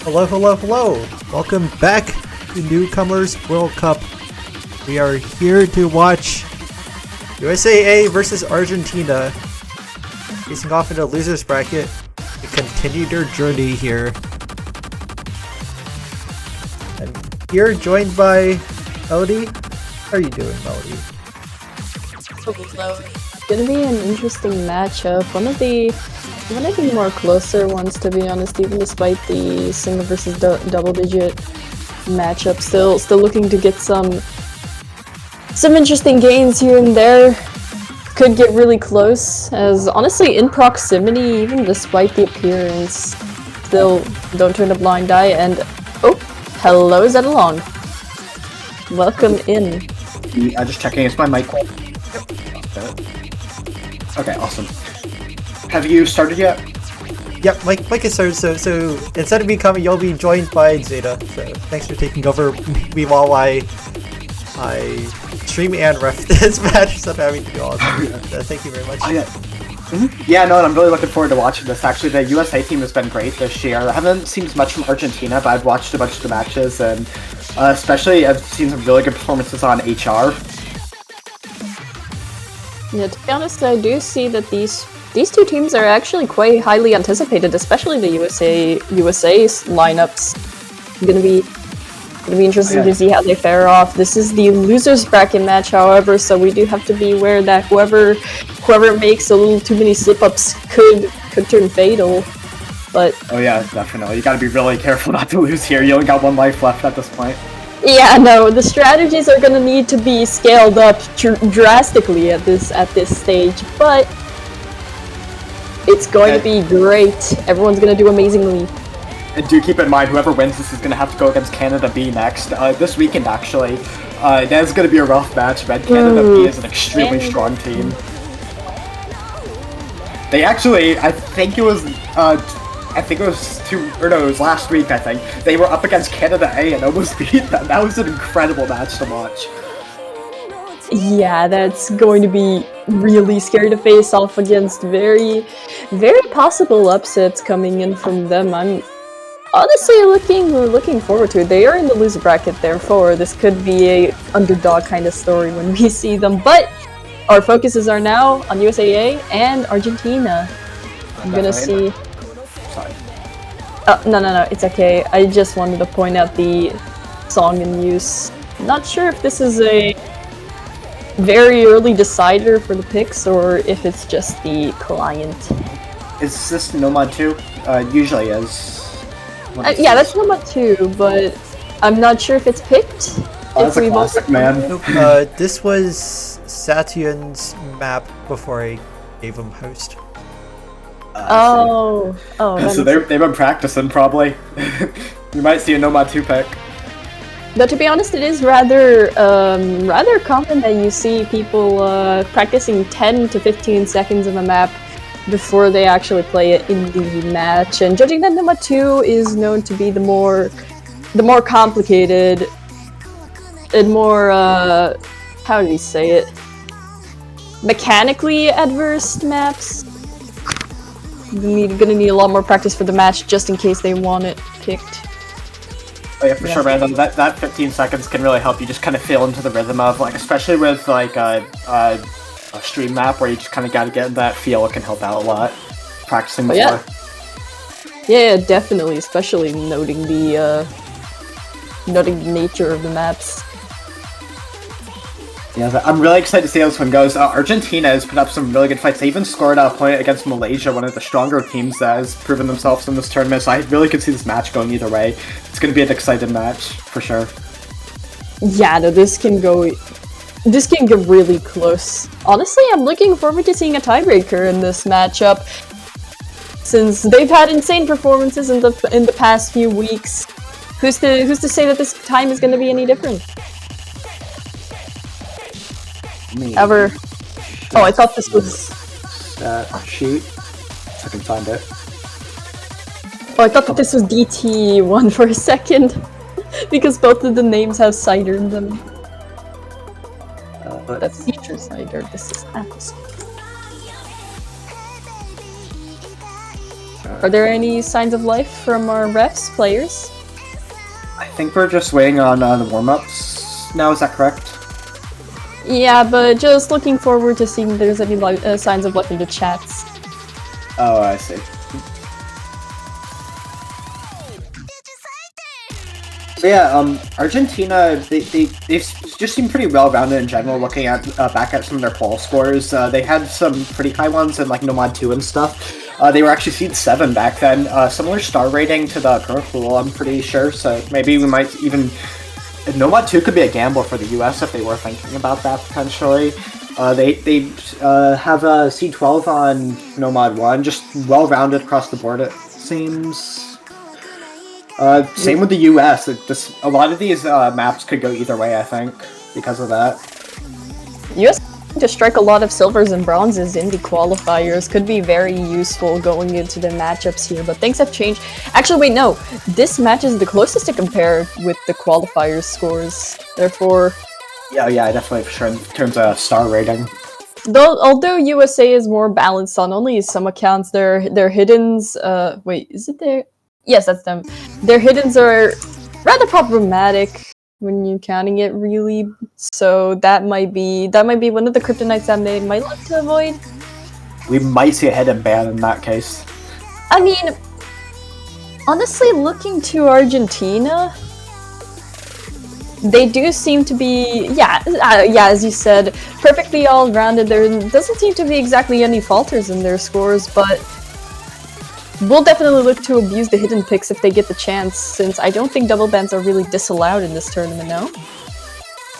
Hello, hello, hello! Welcome back to Newcomers World Cup. We are here to watch USA versus Argentina facing off in a losers bracket to continue their journey here. And here joined by Melody. How are you doing, Melody? Hello. It's gonna be an interesting matchup. One of the more closer ones, to be honest, even despite the single versus double digit matchup. Still looking to get some interesting gains here and there. Could get really close, as honestly in proximity, even despite the appearance, still don't turn a blind eye. And oh, hello, is that along? Welcome in. Just checking, is my mic? Okay, awesome. Have you started yet? Yep, Mike is started, so instead of me coming, you'll be joined by Zeta. So thanks for taking over me while I stream and ref this match instead of having to do all that. Thank you very much. Oh, yeah. Yeah, no, and I'm really looking forward to watching this. Actually, the USA team has been great this year. I haven't seen as much from Argentina, but I've watched a bunch of the matches, and especially I've seen some really good performances on HR. Yeah, to be honest, I do see that these two teams are actually quite highly anticipated, especially the USA's lineups. Gonna be interesting to see how they fare off. This is the losers bracket match, however, so we do have to be aware that whoever makes a little too many slip-ups could turn fatal. But oh yeah, definitely. You gotta be really careful not to lose here. You only got one life left at this point. yeah, no, the strategies are gonna need to be scaled up drastically at this stage, but it's going to be great. Everyone's gonna do amazingly. And do keep in mind, whoever wins this is going to have to go against Canada B next. This weekend, actually. That is going to be a rough match, but Canada B is an extremely strong team. They actually, I think it was last week, I think. They were up against Canada A and almost beat them. That was an incredible match to watch. Yeah, that's going to be really scary to face off against. Very, very possible upsets coming in from them. I'm honestly looking forward to it. They are in the loser bracket, therefore this could be a underdog kind of story when we see them. But our focuses are now on USAA and Argentina. I'm gonna see. Sorry. No, it's okay. I just wanted to point out the song in use. Not sure if this is a very early decider for the picks, or if it's just the client. Is this Nomad 2? Usually is. Yeah, that's Nomad 2, but I'm not sure if it's picked. That's a classic, man. Nope, this was Satyun's map before I gave him host. Oh, so they've been practicing, probably. You might see a Nomad 2 pick. But to be honest, it is rather common that you see people practicing 10 to 15 seconds of a map before they actually play it in the match. And judging that Nomad 2 is known to be the more complicated and more how do you say it? Mechanically adverse maps. Gonna need a lot more practice for the match just in case they want it picked. Oh yeah, for sure, man. That 15 seconds can really help you just kind of feel into the rhythm of, like, especially with like a stream map where you just kind of got to get that feel. It can help out a lot. Practicing before. Yeah, definitely. Especially noting the nature of the maps. Yeah, I'm really excited to see how this one goes. Argentina has put up some really good fights. They even scored a point against Malaysia, one of the stronger teams that has proven themselves in this tournament. So I really could see this match going either way. It's going to be an exciting match, for sure. Yeah, no, this can get really close. Honestly, I'm looking forward to seeing a tiebreaker in this matchup, since they've had insane performances in the past few weeks. Who's to say that this time is going to be any different? Ever. Oh, I thought this was sheet. I can find it. Oh, I thought that this was DT1 for a second. Because both of the names have cider in them. That's cider cider. This is apple cider. Are there any signs of life from our refs, players? I think we're just waiting on the warm-ups now, is that correct? Yeah, but just looking forward to seeing if there's any signs of life in the chats. Oh, I see. So yeah, Argentina, they just seem pretty well-rounded in general, looking at back at some of their poll scores. They had some pretty high ones in like Nomad 2 and stuff. They were actually seed 7 back then. Similar star rating to the current pool, I'm pretty sure, so maybe we might even... Nomad 2 could be a gamble for the US if they were thinking about that, potentially. They have a seed 12 on Nomad 1, just well-rounded across the board, it seems. Same with the US. A lot of these maps could go either way, I think, because of that. US to strike a lot of silvers and bronzes in the qualifiers could be very useful going into the matchups here, but things have changed. Actually, wait, no. This match is the closest to compare with the qualifiers scores. Therefore... Yeah, definitely for sure in terms of star rating. Although USA is more balanced on only some accounts, their hiddens... wait, is it there? Yes, that's them. Their hiddens are rather problematic when you're counting it, really. So that might be one of the kryptonites that they might look to avoid. We might see a hidden ban in that case. I mean, honestly, looking to Argentina, they do seem to be, yeah, as you said, perfectly all-rounded. There doesn't seem to be exactly any falters in their scores, but we'll definitely look to abuse the hidden picks if they get the chance, since I don't think double bans are really disallowed in this tournament, no?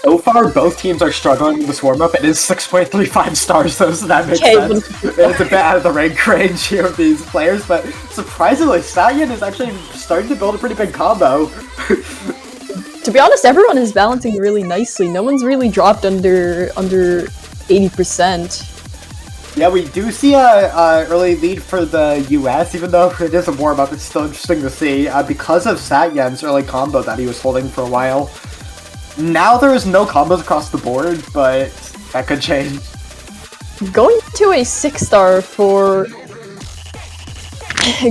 So far, both teams are struggling with this warm-up. It is 6.35 stars, though, so that makes sense. It's a bit out of the rank range here of these players, but surprisingly, Stallion is actually starting to build a pretty big combo. To be honest, everyone is balancing really nicely. No one's really dropped under 80%. Yeah, we do see a early lead for the US, even though it is a warm-up, it's still interesting to see, because of Satyen's early combo that he was holding for a while. Now there is no combos across the board, but that could change. Going to a 6-star for...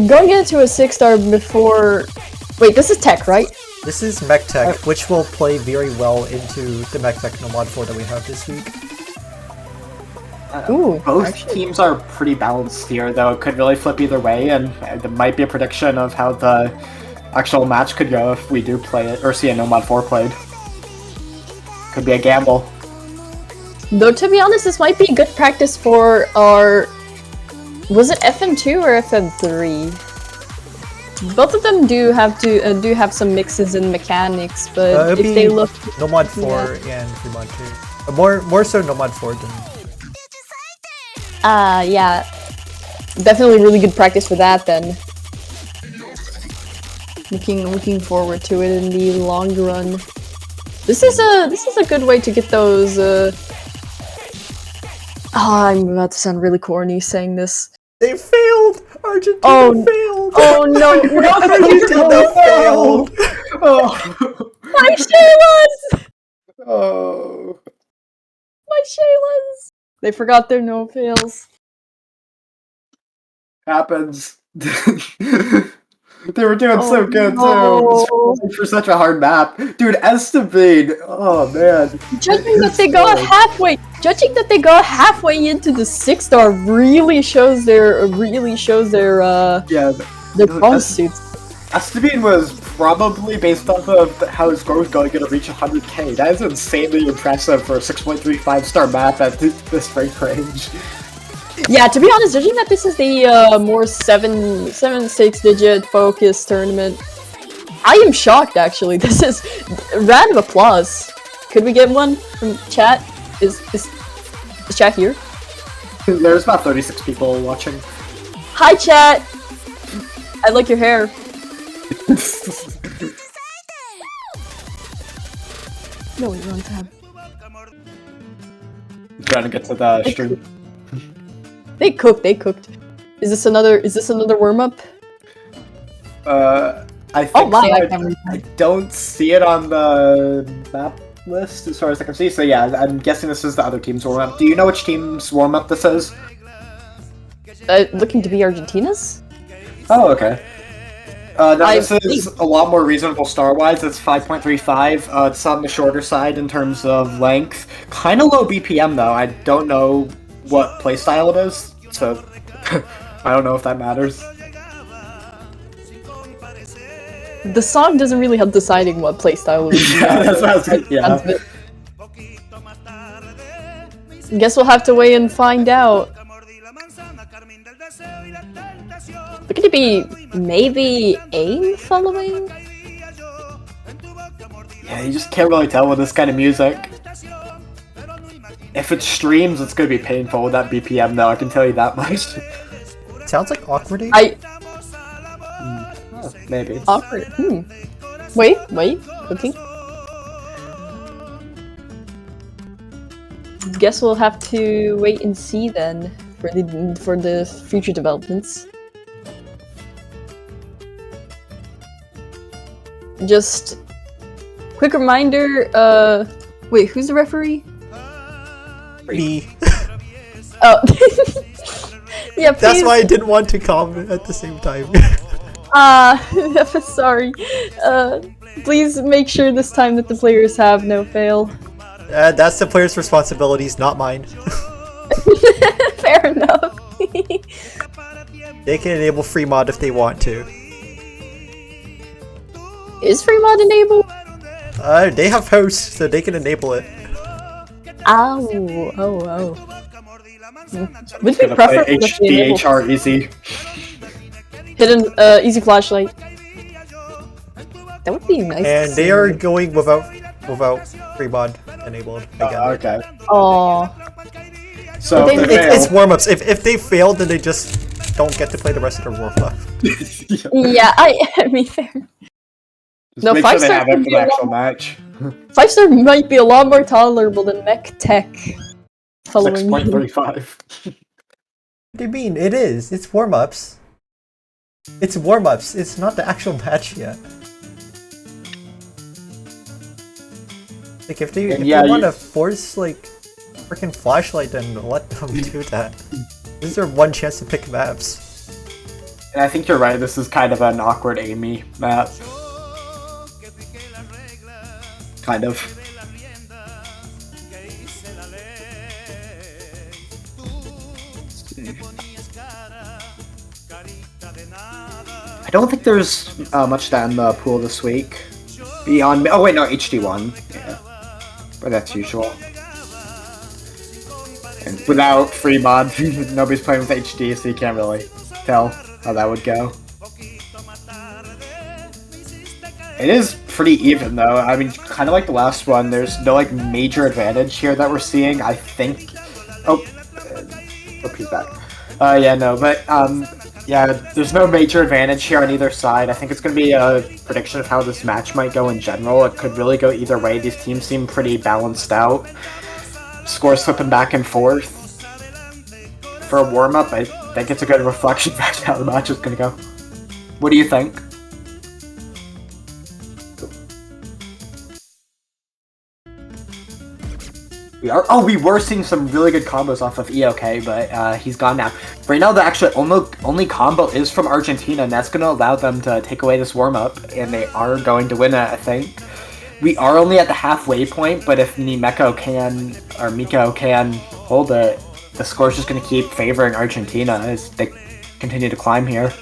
Going into a 6-star before... Wait, this is Tech, right? This is Mech Tech, which will play very well into the Mech Tech Nomad 4 that we have this week. Ooh, both actually. teams are pretty balanced here, though it could really flip either way, and there might be a prediction of how the actual match could go if we do play it, or see a Nomad 4 played. Could be a gamble. Though, to be honest, this might be good practice for our... Was it FM2 or FM3? Both of them do have some mixes in mechanics, but if they look... Nomad 4 and Nomad 2. More so Nomad 4 than... yeah. Definitely really good practice for that, then. Looking forward to it in the long run. This is a good way to get those, I'm about to sound really corny saying this. They failed! Argentina failed! Oh no, no, Argentina failed! Oh. My Shaylas! Oh. My Shaylas! They forgot their no fails. Happens. They were doing so good no. too. For such a hard map, dude. Estabine. Oh man. Judging that they got halfway into the 6-star really shows their bronze suits. Estabine was probably, based off of how his score was going to reach 100k. That is insanely impressive for a 6.35 star map at this rank range. Yeah, to be honest, judging that this is the more 6-digit focused tournament, I am shocked actually. This is a round of applause. Could we get one from chat? Is chat here? There's about 36 people watching. Hi chat! I like your hair. No, you're on tab. Trying to get to the stream. They cooked. Is this another warm-up? I think Oh my, so. I never. I don't see it on the map list as far as I can see. So yeah, I'm guessing this is the other team's warm up. Do you know which team's warm up this is? Looking to be Argentina's? Oh, okay. No, this I is a lot more reasonable star-wise. It's 5.35. It's on the shorter side in terms of length. Kind of low BPM though. I don't know what playstyle it is, so I don't know if that matters. The song doesn't really help deciding what playstyle it would be. Yeah, that's what I was thinking, yeah. Guess we'll have to wait and find out. Looking to be maybe AIM following? Yeah, you just can't really tell with this kind of music. If it streams, it's gonna be painful with that BPM though, I can tell you that much. Sounds like awkward. Oh, maybe. Awkward. Wait, cooking? Guess we'll have to wait and see then for the future developments. Just quick reminder, wait, who's the referee? Me. Oh, yeah, please. That's why I didn't want to comment at the same time. Sorry. Please make sure this time that the players have no fail. That's the player's responsibilities, not mine. Fair enough. They can enable free mod if they want to. Is free mod enabled? They have hosts, so they can enable it. Oh. Would be preferable if they enable HDHR easy. hidden easy flashlight. That would be nice. And they are going without free mod enabled again. Okay. Oh. So They- if they It's fail- warm-ups. If they fail, then they just don't get to play the rest of their warm-up. Yeah, I mean fair. Just No, make sure they 5-star have it can for be the a actual lot- match. 5-star might be a lot more tolerable than Mech Tech. Following 6.35. What do you mean? It is. It's warm-ups. It's warm-ups. It's not the actual match yet. Like if they want to force like freaking flashlight, then let them do that. This is their one chance to pick maps. And I think you're right, this is kind of an awkward Amy map. Kind of. I don't think there's much down the pool this week. Beyond. Oh, wait, no, HD1. Yeah. But that's usual. And without free mod, nobody's playing with HD, so you can't really tell how that would go. It is pretty even though. I mean, kind of like the last one, there's no like major advantage here that we're seeing. I think. Oh, he's back. Yeah, no, but yeah, there's no major advantage here on either side. I think it's going to be a prediction of how this match might go in general. It could really go either way. These teams seem pretty balanced out. Scores flipping back and forth. For a warm-up, I think it's a good reflection of how the match is going to go. What do you think? We were seeing some really good combos off of EOK, but he's gone now. Right now, the actual only combo is from Argentina, and that's going to allow them to take away this warm-up, and they are going to win it, I think. We are only at the halfway point, but if Miko can hold it, the score's just going to keep favoring Argentina as they continue to climb here.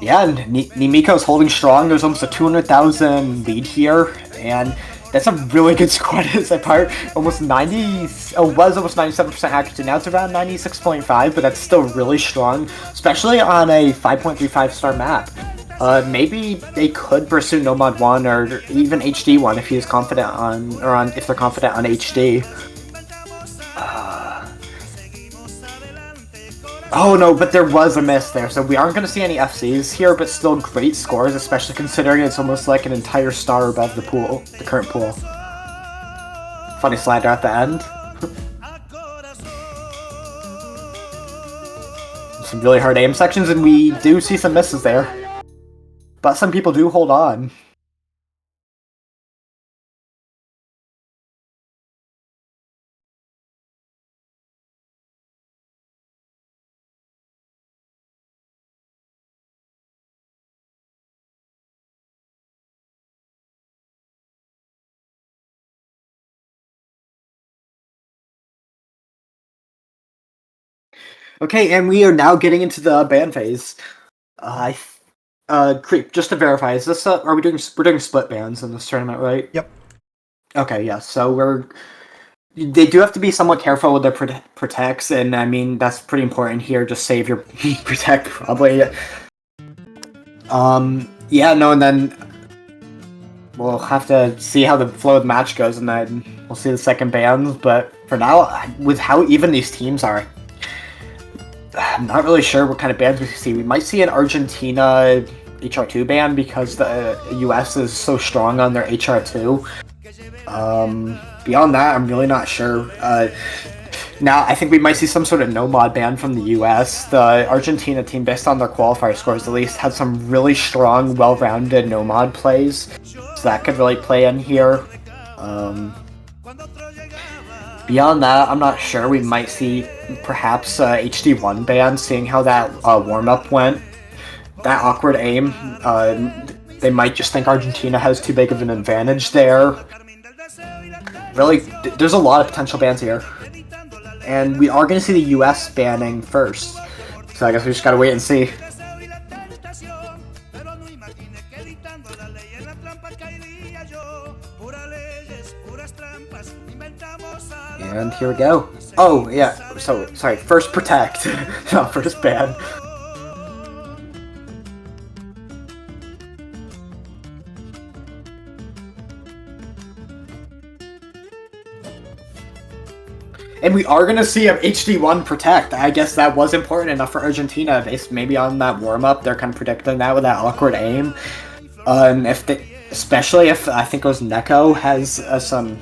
Yeah, and Nimiko's holding strong. There's almost a 200,000 lead here, and that's a really good squad as a part. Almost 90, was almost 97% accuracy. Now it's around 96.5, but that's still really strong, especially on a 5.35 star map. Maybe they could pursue Nomad 1 or even HD 1 if he's confident if they're confident on HD. Oh no, but there was a miss there, so we aren't going to see any FCs here, but still great scores, especially considering it's almost like an entire star above the pool, the current pool. Funny slider at the end. Some really hard aim sections, and we do see some misses there. But some people do hold on. Okay, and we are now getting into the ban phase. Creep, just to verify, is this we're doing split bans in this tournament, right? Yep. Okay, yeah. So they do have to be somewhat careful with their protects, and I mean that's pretty important here. Just save your protect probably. Yeah, no, and then we'll have to see how the flow of the match goes, and then we'll see the second bans. But for now, with how even these teams are, I'm not really sure what kind of bans we see. We might see an Argentina HR2 ban because the US is so strong on their HR2. Beyond that, I'm really not sure. Now, I think we might see some sort of no-mod ban from the US. The Argentina team, based on their qualifier scores at least, had some really strong, well-rounded no-mod plays. So that could really play in here. Beyond that, I'm not sure. We might see perhaps HD1 ban, seeing how that warm-up went. That awkward aim, they might just think Argentina has too big of an advantage there. Really, there's a lot of potential bans here. And we are going to see the US banning first. So I guess we just gotta wait and see. And here we go. Oh, yeah. So, sorry. First protect, not first ban. And we are going to see a HD1 protect. I guess that was important enough for Argentina. Based maybe on that warm-up, they're kind of predicting that with that awkward aim. Especially if I think it was Neko has some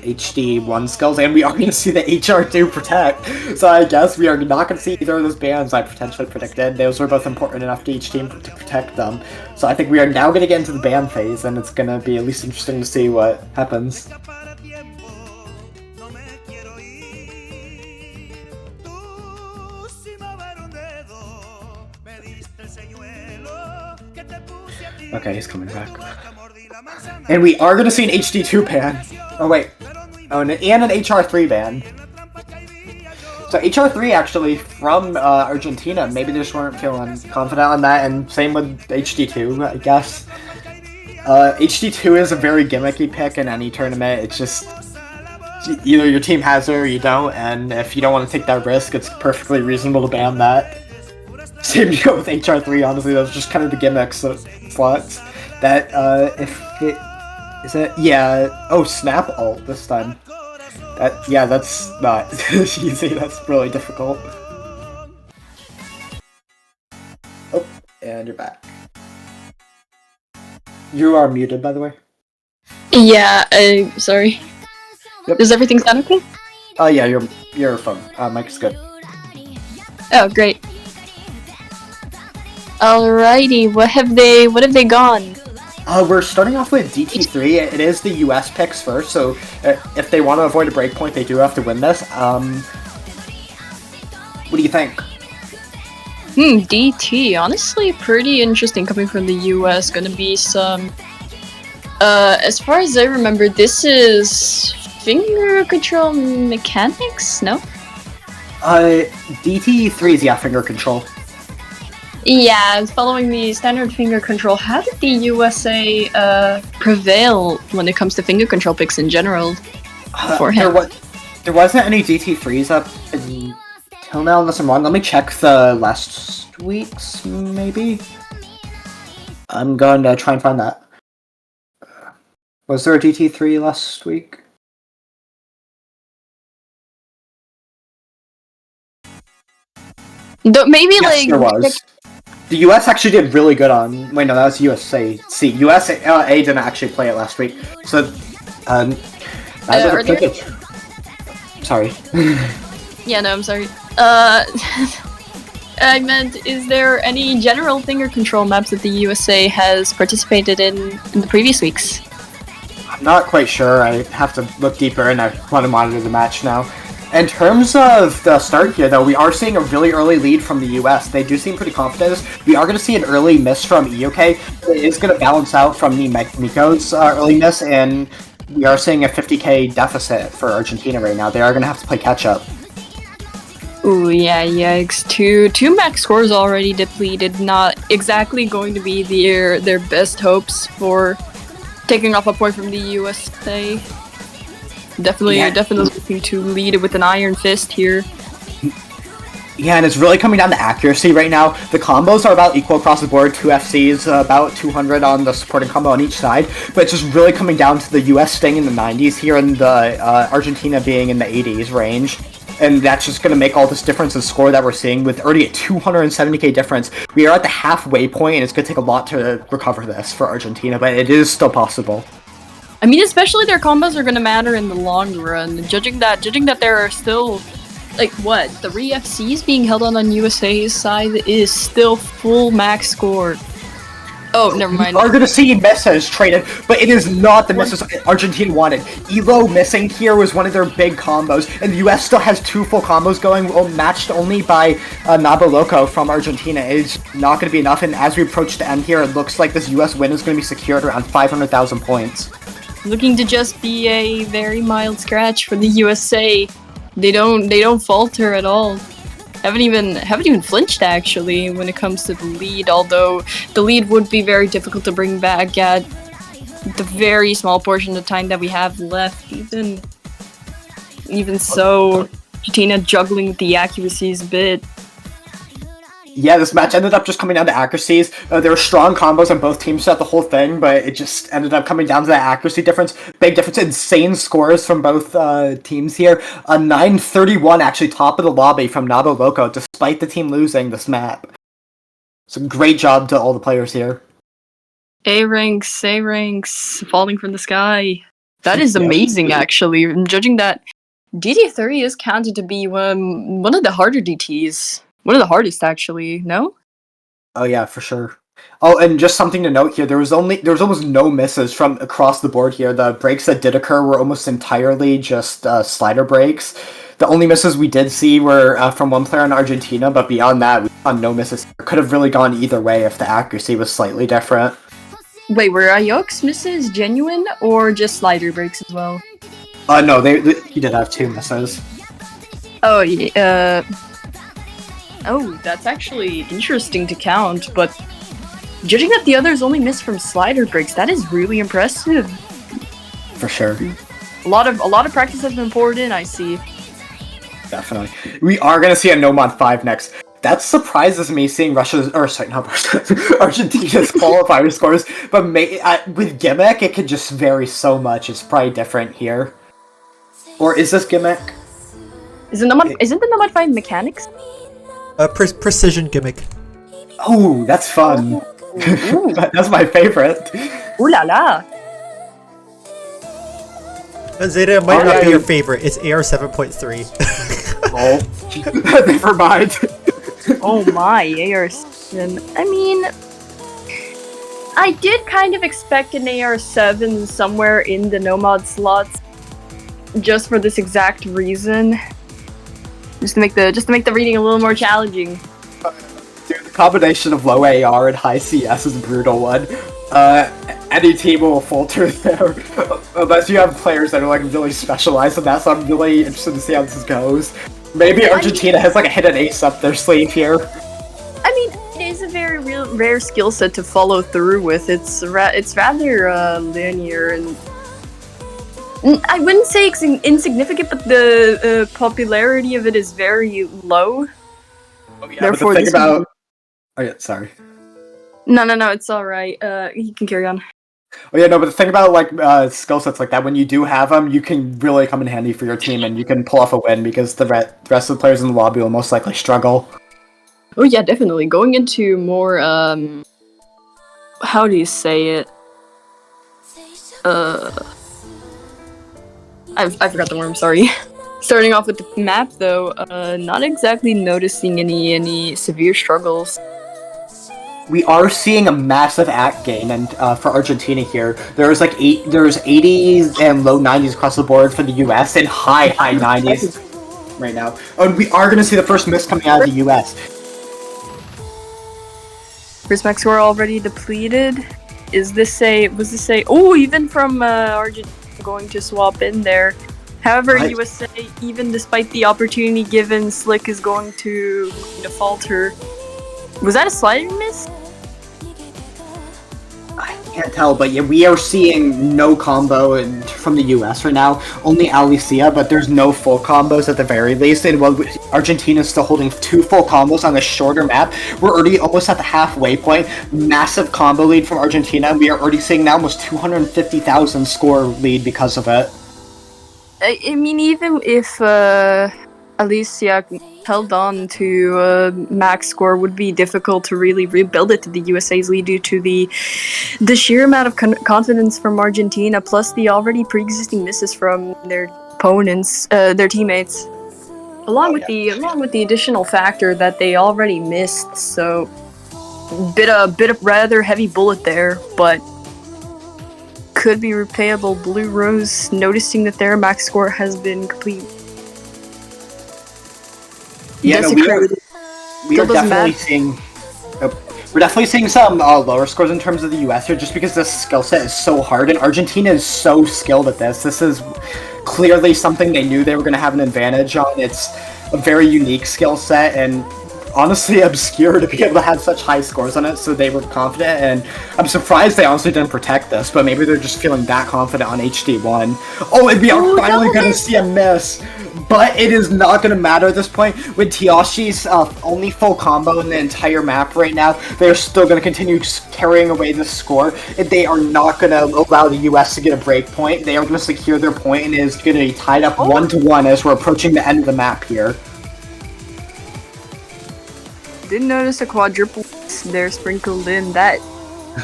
HD1 skills, and we are going to see the HR2 protect. So I guess we are not going to see either of those bans I potentially predicted. Those were both important enough to each team to protect them. So I think we are now going to get into the ban phase, and it's going to be at least interesting to see what happens. Okay, he's coming back. And we are going to see an HD2 ban. Oh, wait. Oh, and an HR3 ban. So HR3 actually from Argentina. Maybe they just weren't feeling confident on that, and same with HD2, I guess. HD2 is a very gimmicky pick in any tournament. It's just either your team has it or you don't, and if you don't want to take that risk, it's perfectly reasonable to ban that. Same deal with HR3, honestly, those are just kind of the gimmicks slots. That, if it... Is it? Yeah. Oh, snap ult this time. Yeah, that's not easy, that's really difficult. Oh, and you're back. You are muted, by the way. Yeah, sorry. Yep. Does everything sound okay? Oh yeah, your phone. Mic's good. Oh, great. Alrighty, what have they gone? We're starting off with DT3. It is the US picks first, so if they want to avoid a breakpoint, they do have to win this. What do you think? DT, honestly pretty interesting coming from the US. Gonna be some... as far as I remember, this is finger control mechanics, no? DT3 is, yeah, finger control. Yeah, following the standard finger control, how did the USA prevail when it comes to finger control picks in general for him? There wasn't any DT3s up until now, unless I'm wrong. Let me check the last week's, maybe? I'm going to try and find that. Was there a DT3 last week? Maybe Yes, like there was. The US actually did really good on. Wait, no, that was USA. See, USA didn't actually play it last week. So, are there... Sorry. Yeah, no, I'm sorry. I meant, is there any general finger control maps that the USA has participated in the previous weeks? I'm not quite sure. I have to look deeper, and I want to monitor the match now. In terms of the start here, though, we are seeing a really early lead from the US. They do seem pretty confident. We are going to see an early miss from EOK. It is going to balance out from the Miko's early miss, and we are seeing a 50k deficit for Argentina right now. They are going to have to play catch-up. Ooh, yeah, yikes. Two max scores already depleted. Not exactly going to be their best hopes for taking off a point from the USA. Definitely looking to lead it with an iron fist here. Yeah, and it's really coming down to accuracy right now. The combos are about equal across the board, 2 FCs, about 200 on the supporting combo on each side, but it's just really coming down to the US staying in the 90s here and the Argentina being in the 80s range. And that's just going to make all this difference in score that we're seeing with already a 270k difference. We are at the halfway point, and it's going to take a lot to recover this for Argentina, but it is still possible. I mean, especially their combos are going to matter in the long run. Judging that there are still, like, what, 3 FCs being held on USA's side is still full max score. Oh, never mind. We are going to see misses traded, but it is not the misses Argentina wanted. Elo missing here was one of their big combos, and the US still has 2 full combos going, matched only by Nabo Loco from Argentina. It's not going to be enough, and as we approach the end here, it looks like this US win is going to be secured around 500,000 points. Looking to just be a very mild scratch for the USA. They don't falter at all. Haven't even flinched actually when it comes to the lead, although the lead would be very difficult to bring back at the very small portion of time that we have left. Even so, Argentina juggling with the accuracies a bit. Yeah, this match ended up just coming down to accuracies. There were strong combos on both teams throughout the whole thing, but it just ended up coming down to that accuracy difference. Big difference, insane scores from both teams here. A 931 actually top of the lobby from Nabo Loco, despite the team losing this map. So great job to all the players here. A ranks, falling from the sky. That is amazing, actually. Judging that DD3 is counted to be one of the harder DTs. One of the hardest, actually, no? Oh yeah, for sure. Oh, and just something to note here, there was almost no misses from across the board here. The breaks that did occur were almost entirely just slider breaks. The only misses we did see were from one player in Argentina, but beyond that, we saw no misses. It could have really gone either way if the accuracy was slightly different. Wait, were Ayok's misses genuine, or just slider breaks as well? No, he did have 2 misses. Oh, yeah, oh, that's actually interesting to count, but judging that the others only missed from slider breaks, that is really impressive. For sure. A lot of practice has been poured in, I see. Definitely. We are going to see a No Mod 5 next. That surprises me, seeing Argentina's qualifier scores, but with Gimmick, it could just vary so much. It's probably different here. Or is this Gimmick? Isn't the No Mod 5 mechanics? Precision Gimmick. Oh, that's fun. That's my favorite. Ooh la la. Zeta might not be your favorite. It's AR 7.3. Oh, never mind. Oh my, AR7. I mean, I did kind of expect an AR7 somewhere in the no mod slots, just for this exact reason. Just to make the reading a little more challenging. Dude, the combination of low AR and high CS is a brutal one. Any team will falter there, unless you have players that are like really specialized in that. So I'm really interested to see how this goes. Maybe Argentina has like a hidden ace up their sleeve here. I mean, it is a very rare skill set to follow through with. It's rather linear, and I wouldn't say it's insignificant, but the popularity of it is very low. Oh, yeah, therefore, but the thing about... Oh yeah, sorry. No, it's alright. You can carry on. Oh yeah, no, but the thing about like skill sets like that, when you do have them, you can really come in handy for your team, and you can pull off a win because the rest of the players in the lobby will most likely struggle. Oh yeah, definitely. Going into more, how do you say it? I forgot the word, I'm sorry. Starting off with the map though, not exactly noticing any severe struggles. We are seeing a massive act gain, and for Argentina here, there's 80s and low 90s across the board for the US, and high 90s right now. Oh, and we are going to see the first miss coming out of the US. First max score already depleted. Was this a oh, even from Argentina going to swap in there. However, USA, even despite the opportunity given, Slick is going to falter. Was that a sliding miss? I can't tell, but yeah, we are seeing no combo from the US right now. Only Alicia, but there's no full combos at the very least. And while Argentina's still holding 2 full combos on a shorter map, we're already almost at the halfway point. Massive combo lead from Argentina. We are already seeing now almost 250,000 score lead because of it. I mean, even if Alicia held on to max score, would be difficult to really rebuild it to the USA's lead due to the sheer amount of confidence from Argentina, plus the already pre-existing misses from their opponents, their teammates, along with the additional factor that they already missed. So, bit of rather heavy bullet there, but could be repayable. Blue Rose noticing that their max score has been complete. Yeah, no, we are definitely seeing. We're definitely seeing some lower scores in terms of the US here, just because this skill set is so hard, and Argentina is so skilled at this. This is clearly something they knew they were going to have an advantage on. It's a very unique skill set, and honestly obscure to be able to have such high scores on it, so they were confident, and I'm surprised they honestly didn't protect this, but maybe they're just feeling that confident on HD1. Oh, and we are finally going to see a miss, but it is not going to matter at this point. With Tiashi's only full combo in the entire map right now, they're still going to continue carrying away the score. They are not going to allow the US to get a break point. They are going to secure their point, and it is going to be tied up 1-1 as we're approaching the end of the map here. Didn't notice a quadruple there sprinkled in. That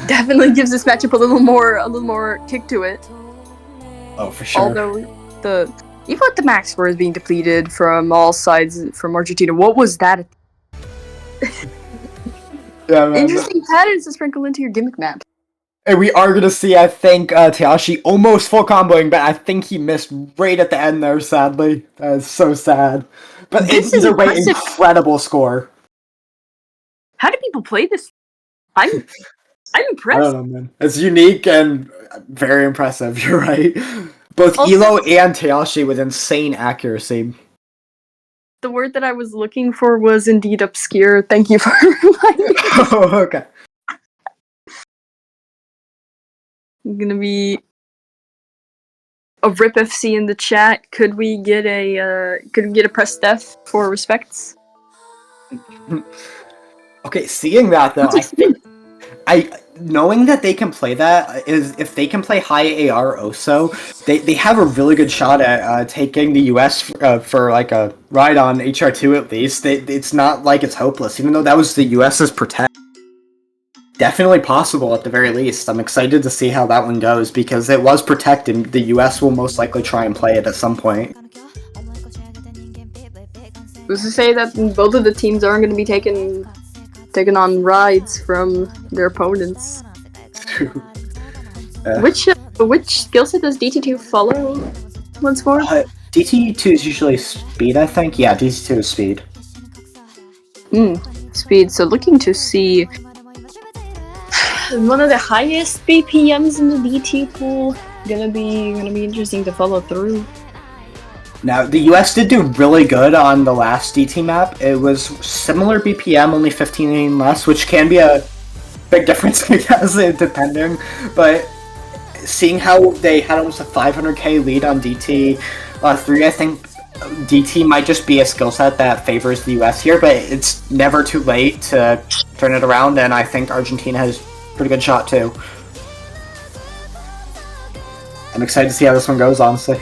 definitely gives this matchup a little more kick to it. Oh, for sure. Although even with the max score is being depleted from all sides from Argentina, what was that? Yeah, man, interesting patterns to sprinkle into your gimmick map. And we are going to see, I think, Tiashi almost full comboing, but I think he missed right at the end there, sadly. That is so sad. But it's either way, incredible score. How do people play this? I'm impressed. I don't know, man. It's unique and very impressive, you're right. Both Elo and Tiashi with insane accuracy. The word that I was looking for was indeed obscure. Thank you for reminding me. Oh, okay. Gonna be a Rip FC in the chat. Could we get a press def for respects? Okay, seeing that though, I think knowing that they can play that is if they can play high AR also, they have a really good shot at taking the US for like a ride on HR2 at least. It's not like it's hopeless, even though that was the US's protect. Definitely possible at the very least. I'm excited to see how that one goes because it was protected. The US will most likely try and play it at some point. Who's to say that both of the teams aren't going to be taking on rides from their opponents? Which skill set does DT2 follow once more? DT2 is usually speed, I think. Yeah, DT2 is speed. Speed. So looking to see one of the highest BPMs in the DT pool. Gonna be interesting to follow through. Now, the US did do really good on the last DT map. It was similar BPM, only 15 less, which can be a big difference, I guess, depending. But seeing how they had almost a 500k lead on DT3, I think DT might just be a skill set that favors the US here, but it's never too late to turn it around, and I think Argentina has a pretty good shot too. I'm excited to see how this one goes, honestly.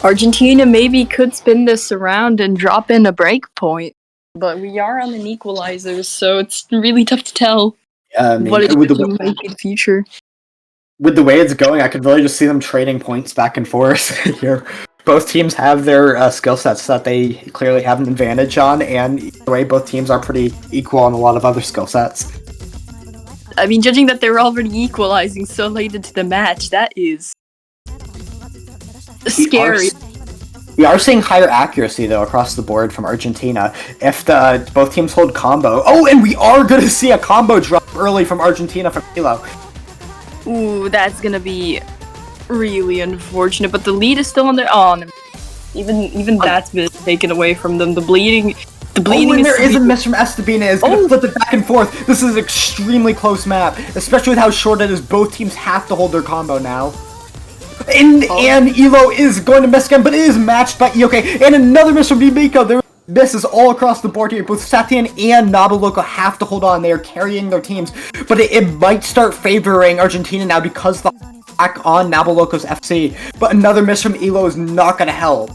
Argentina maybe could spin this around and drop in a break point. but we are on an equalizer, so it's really tough to tell I mean, what it might be in the future. With the way it's going, I could really just see them trading points back and forth here. Both teams have their skill sets that they clearly have an advantage on, and either way, both teams are pretty equal on a lot of other skill sets. I mean, judging that they're already equalizing so late into the match, that is scary. We are seeing higher accuracy, though, across the board from Argentina. If both teams hold combo... Oh, and we are going to see a combo drop early from Argentina from Elo. Ooh, that's gonna be really unfortunate, but the lead is still on their own. Even that's been taken away from them. The bleeding and there is a miss from Estabina. It's gonna flip it back and forth. This is an extremely close map, especially with how short it is. Both teams have to hold their combo now. And Elo is going to miss again, but it is matched by EOK. And another miss from Mimiko. There misses all across the board here. Both Satian and Nabaloco have to hold on. They are carrying their teams. But it might start favoring Argentina now because the back on Nabaloco's FC. But another miss from Elo is not going to help.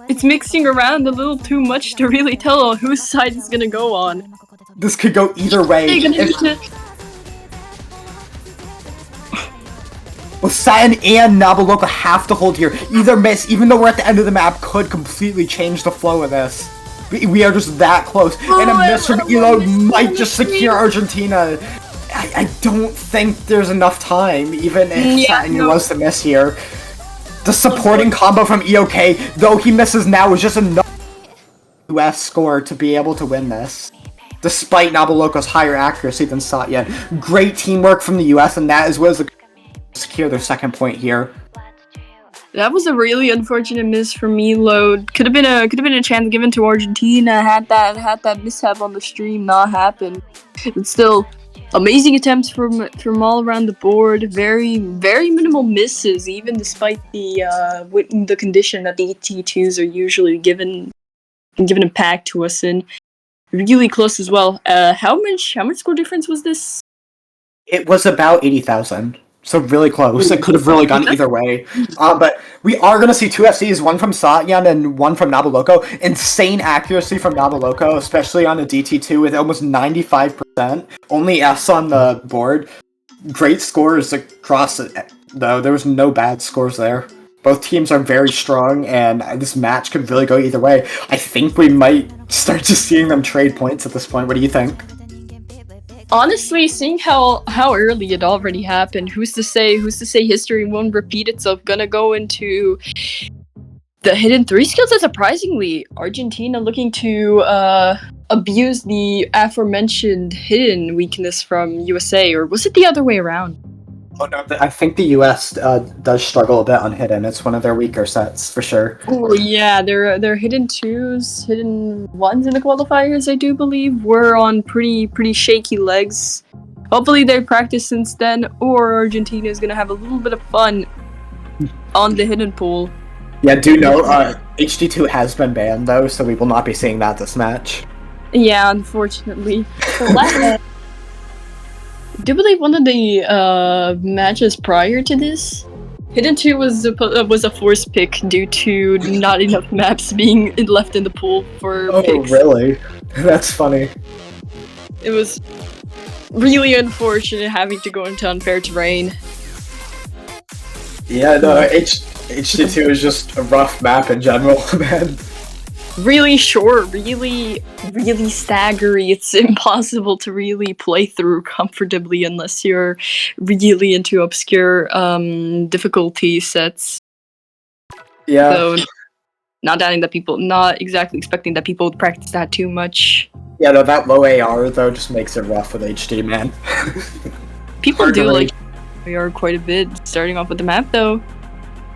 It's mixing around a little too much to really tell whose side it's going to go on. This could go either way. Well, Satin and Nabaloco have to hold here. Either miss, even though we're at the end of the map, could completely change the flow of this. We are just that close. And a miss from Elo might just secure Argentina. I don't think there's enough time, even if Satin was to miss here. The supporting combo from EOK, though he misses now, is just enough US score to be able to win this. Despite Nabaloco's higher accuracy than Satya. Great teamwork from the US, and that is what is the secure their second point here. That was a really unfortunate miss from Milo. Could have been a chance given to Argentina had that mishap on the stream not happened. But still, amazing attempts from all around the board. Very minimal misses, even despite the condition that the T2s are usually given a pack to us in. Really close as well. How much score difference was this? It was about 80,000. So really close. It could have really gone either way. But we are going to see two FCs, one from Satyan and one from Nabaloco. Insane accuracy from Nabaloco, especially on a DT2 with almost 95%. Only S on the board. Great scores across it, though. There was no bad scores there. Both teams are very strong, and this match could really go either way. I think we might start just seeing them trade points at this point. What do you think? Honestly, seeing how early it already happened, who's to say history won't repeat itself? Gonna go into the hidden 3 skills, and surprisingly, Argentina looking to abuse the aforementioned hidden weakness from USA, or was it the other way around? Oh no, I think the US does struggle a bit on hidden. It's one of their weaker sets, for sure. Oh yeah, their hidden 2s, hidden 1s in the qualifiers, I do believe, were on pretty shaky legs. Hopefully they practiced since then, or Argentina is gonna have a little bit of fun on the hidden pool. Yeah, do know, HD2 has been banned though, so we will not be seeing that this match. Yeah, unfortunately. I do believe one of the matches prior to this, Hidden 2 was a forced pick due to not enough maps being left in the pool for picks. Oh, really? That's funny. It was really unfortunate having to go into unfair terrain. Yeah, no, HD2 is just a rough map in general, man. Really short, really staggery. It's impossible to really play through comfortably unless you're really into obscure difficulty sets. Yeah. So, not exactly expecting that people would practice that too much. Yeah, no, that low AR though just makes it rough with HD, man. People do like AR quite a bit. Starting off with the map though,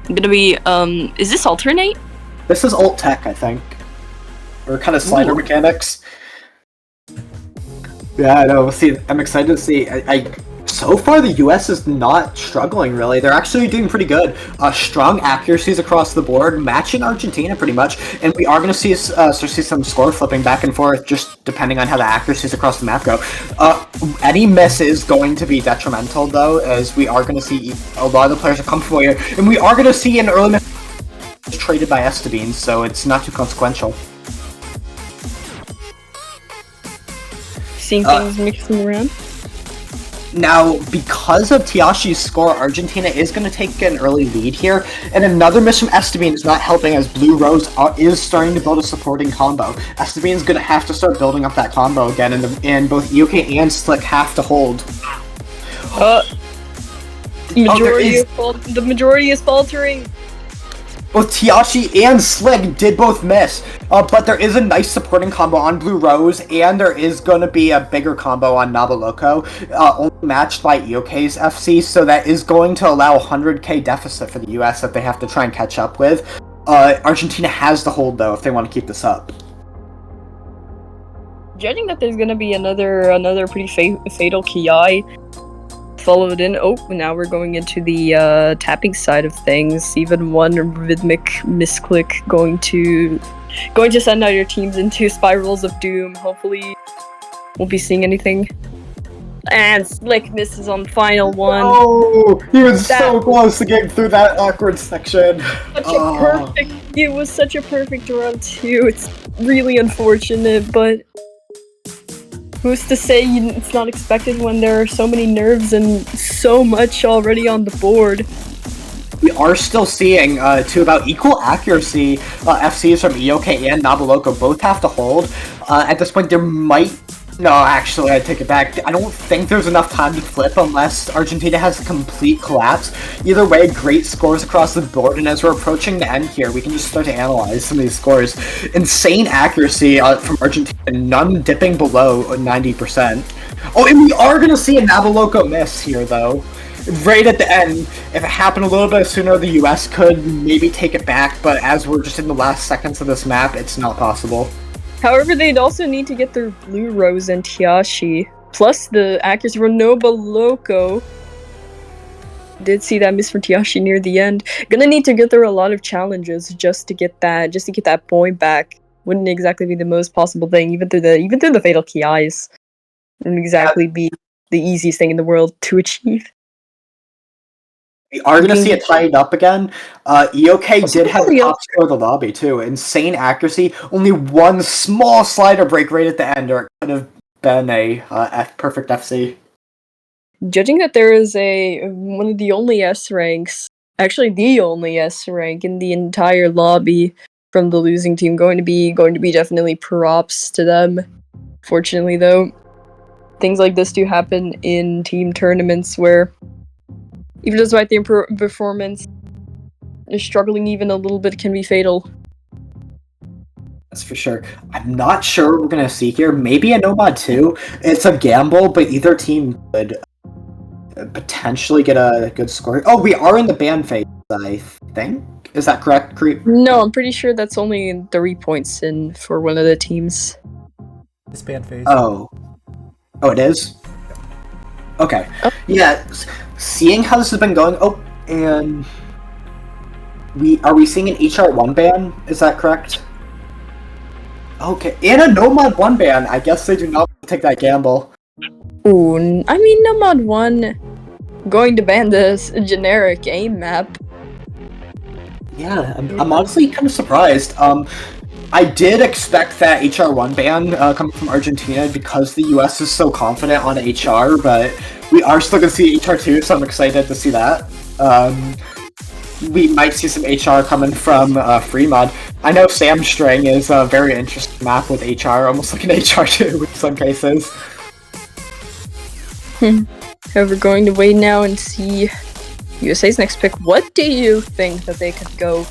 I'm gonna be is this alternate? This is alt tech, I think. Or kind of slider mechanics. Yeah, I know. See, I'm excited to see. So far, the US is not struggling, really. They're actually doing pretty good. Strong accuracies across the board, matching Argentina pretty much. And we are going to see some score flipping back and forth, just depending on how the accuracies across the map go. Any miss is going to be detrimental, though, as we are going to see a lot of the players are comfortable here. And we are going to see an early miss traded by Estabine, so it's not too consequential. seeing things mixing around. Now, because of Tiashi's score, Argentina is going to take an early lead here, and another miss from Estabine is not helping as Blue Rose is starting to build a supporting combo. Estabine is going to have to start building up that combo again, and both EOK and Slick have to hold. The majority is faltering. Both Tiashi and Slick did both miss, but there is a nice supporting combo on Blue Rose, and there is going to be a bigger combo on Nabaloco, only matched by EOK's FC, so that is going to allow a 100k deficit for the US that they have to try and catch up with. Argentina has to hold, though, if they want to keep this up. Judging that there's going to be another pretty fatal Ki followed in. Oh, now we're going into the tapping side of things. Even one rhythmic misclick going to send out your teams into spirals of doom. Hopefully, won't be seeing anything. And Slick misses on final one. Oh, he was so close to getting through that awkward section. It was such a perfect run too. It's really unfortunate, but who's to say it's not expected when there are so many nerves and so much already on the board? We are still seeing, to about equal accuracy, FCs from EOK and Nabaloco both have to hold. At this point, there might... No, actually, I take it back. I don't think there's enough time to flip unless Argentina has a complete collapse. Either way, great scores across the board, and as we're approaching the end here, we can just start to analyze some of these scores. Insane accuracy from Argentina, none dipping below 90%. Oh, and we are going to see a Nabaloco miss here, though. Right at the end. If it happened a little bit sooner, the US could maybe take it back, but as we're just in the last seconds of this map, it's not possible. However, they'd also need to get their Blue Rose and Tiashi, plus the accuracy for Nabaloco. Did see that miss for Tiashi near the end. Gonna need to get through a lot of challenges just to get that point back. Wouldn't exactly be the most possible thing, even through the fatal KIs. Wouldn't exactly be the easiest thing in the world to achieve. We are going to see it tied up again. EOK did have the top score of the lobby, too. Insane accuracy. Only one small slider break right at the end, or it could have been a perfect FC. Judging that there is one of the only S ranks, actually the only S rank in the entire lobby from the losing team, going to be definitely props to them. Fortunately, though, things like this do happen in team tournaments where, even despite the performance, struggling even a little bit can be fatal. That's for sure. I'm not sure what we're going to see here. Maybe a Nomad 2. It's a gamble, but either team could potentially get a good score. Oh, we are in the ban phase, I think. Is that correct, Creep? No, I'm pretty sure that's only 3 points in for one of the teams. This ban phase. Oh, it is? Okay. Oh. Yeah, seeing how this has been going... Oh, and... Are we seeing an HR1 ban? Is that correct? Okay, and a Nomad 1 ban. I guess they do not take that gamble. Ooh, I mean, Nomad 1 going to ban this generic aim map. Yeah, I'm honestly kind of surprised. I did expect that HR1 ban coming from Argentina because the US is so confident on HR, but we are still going to see HR2, so I'm excited to see that. We might see some HR coming from Fremod. I know Sam String is a very interesting map with HR, almost like an HR2 in some cases. We're going to wait now and see USA's next pick. What do you think that they could go?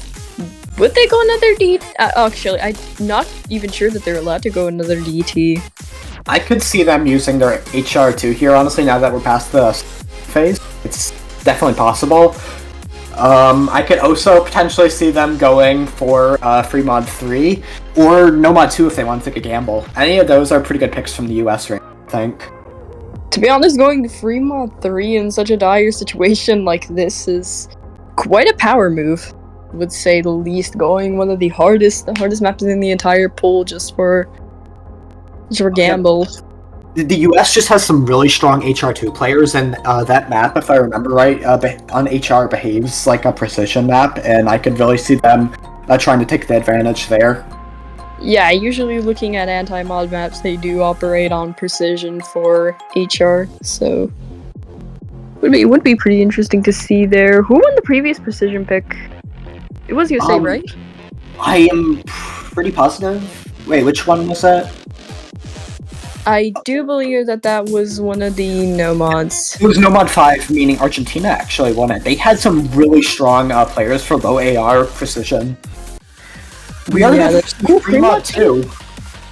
Would they go another DT? Actually, I'm not even sure that they're allowed to go another DT. I could see them using their HR2 here, honestly, now that we're past the phase. It's definitely possible. I could also potentially see them going for Free Mod 3 or No Mod 2 if they want to take a gamble. Any of those are pretty good picks from the US right now, I think. To be honest, going to Free Mod 3 in such a dire situation like this is quite a power move, I would say the least. Going one of the hardest maps in the entire pool just for gamble. The US just has some really strong HR2 players, and that map, if I remember right, on HR behaves like a precision map, and I could really see them trying to take the advantage there. Yeah, usually looking at anti-mod maps, they do operate on precision for HR, so would be pretty interesting to see there. Who won the previous precision pick? It was USA, right? I am pretty positive. Wait, which one was that? I do believe that was one of the no mods. It was NWC25, meaning Argentina actually won it. They had some really strong players for low AR precision. We are Yeah, free mod too.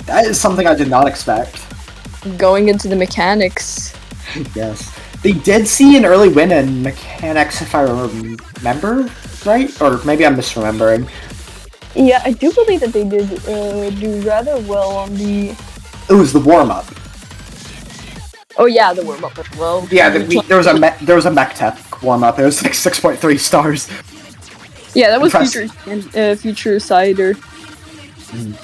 That is something I did not expect. Going into the mechanics. Yes. They did see an early win in mechanics, if I remember right? Or maybe I'm misremembering. Yeah, I do believe that they did do rather well on the... It was the warm-up. Oh yeah, the warm-up as well. Yeah, there was a mech tech warm-up. It was like 6.3 stars. Yeah, that was future cider.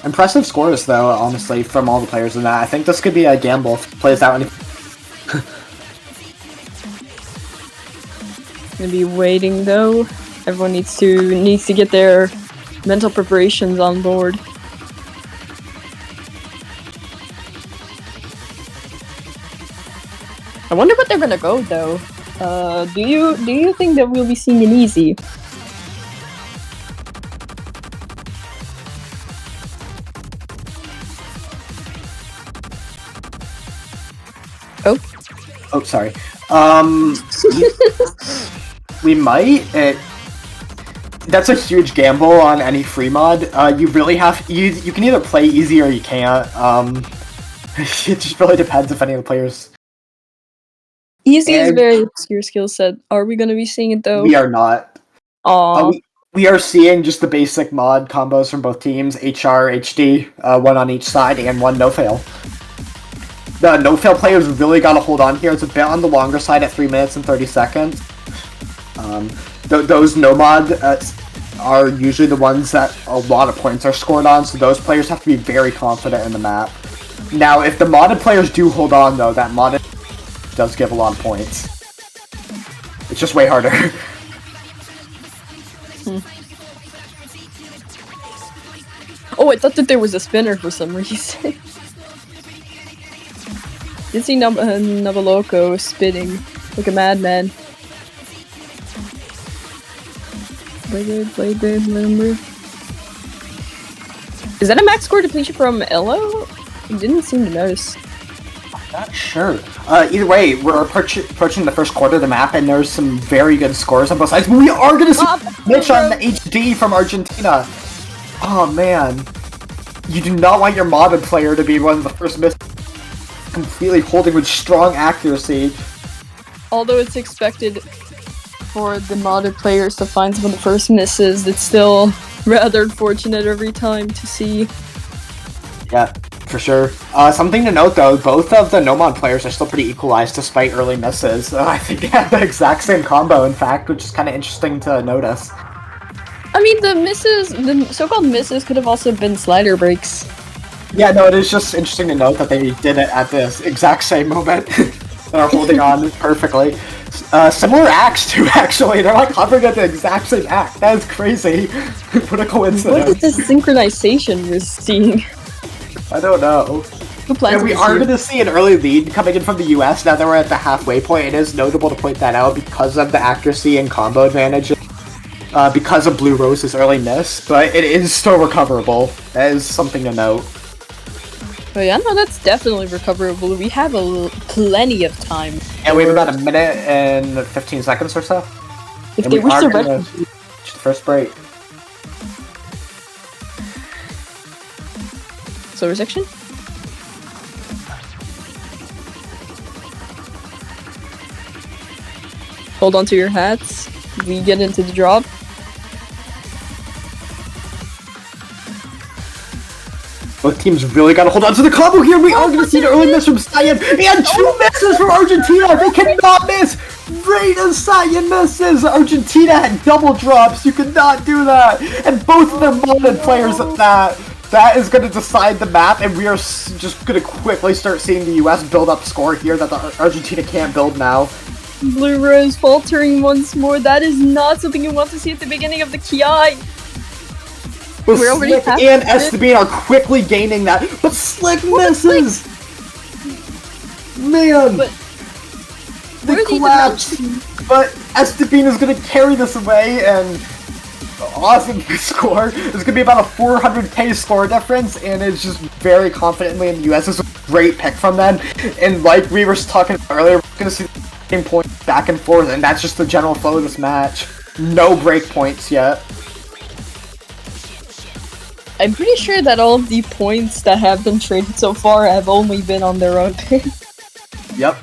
Impressive scores, though, honestly, from all the players in that. I think this could be a gamble if it plays out. Gonna be waiting though. Everyone needs to get their mental preparations on board. I wonder what they're gonna go though. Do you think that we'll be seeing an easy? Oh. Oh, sorry. We might. That's a huge gamble on any free mod. You really have you can either play easy or you can't. It just really depends if any of the players. Easy is very obscure skill set. Are we gonna be seeing it though? We are not. Aww. We are seeing just the basic mod combos from both teams, HR, HD, one on each side, and one no-fail. The no-fail players really got to hold on here. It's a bit on the longer side at 3 minutes and 30 seconds. Those no-mod are usually the ones that a lot of points are scored on, so those players have to be very confident in the map. Now, if the modded players do hold on, though, that modded does give a lot of points. It's just way harder. Oh, I thought that there was a spinner for some reason. You see Navaloco spinning like a madman. Play good, remember. Is that a max score depletion from Elo? I didn't seem to notice. Not sure. Either way, we're approaching the first quarter of the map, and there's some very good scores on both sides. We are going to see Mitch on the HD from Argentina. Oh man, you do not want your modded player to be one of the first misses. Completely holding with strong accuracy. Although it's expected for the modded players to find some of the first misses, it's still rather unfortunate every time to see. Yeah, for sure. Something to note though, both of the no-mod players are still pretty equalized despite early misses. I think they have the exact same combo, in fact, which is kind of interesting to notice. I mean, the so-called misses could have also been slider breaks. Yeah, no, it is just interesting to note that they did it at this exact same moment. They are holding on perfectly. Similar acts too, actually. They're like hovering at the exact same act. That is crazy. What a coincidence. What is this synchronization we're seeing? I don't know. And we are going to see an early lead coming in from the US now that we're at the halfway point. It is notable to point that out because of the accuracy and combo advantages. Because of Blue Rose's early miss, but it is still recoverable. That is something to note. Oh yeah, no, that's definitely recoverable. We have plenty of time. Yeah, we have about a minute and 15 seconds or so. If they wish to ready the first break. Silver section? Hold on to your hats. We get into the drop. Both teams really gotta hold on to the combo here. We are gonna see an early miss from Cyan and 2 misses from Argentina. They cannot miss. Rain and Cyan misses. Argentina had double drops. You could not do that. And both of them modded players at that. That is gonna decide the map, and we are just gonna quickly start seeing the US build up score here that the Argentina can't build now. Blue Rose faltering once more. That is not something you want to see at the beginning of the Kiai. Both We're already Slick past and it. Esteban are quickly gaining that, but Slick misses! Man! But They where did collapse! But Esteban is gonna carry this away, and awesome score. It's gonna be about a 400k score difference, and it's just very confidently in the US. It's a great pick from them, and like we were talking about earlier, we're gonna see the same point back and forth, and that's just the general flow of this match. No break points yet. I'm pretty sure that all of the points that have been traded so far have only been on their own pick. Yep.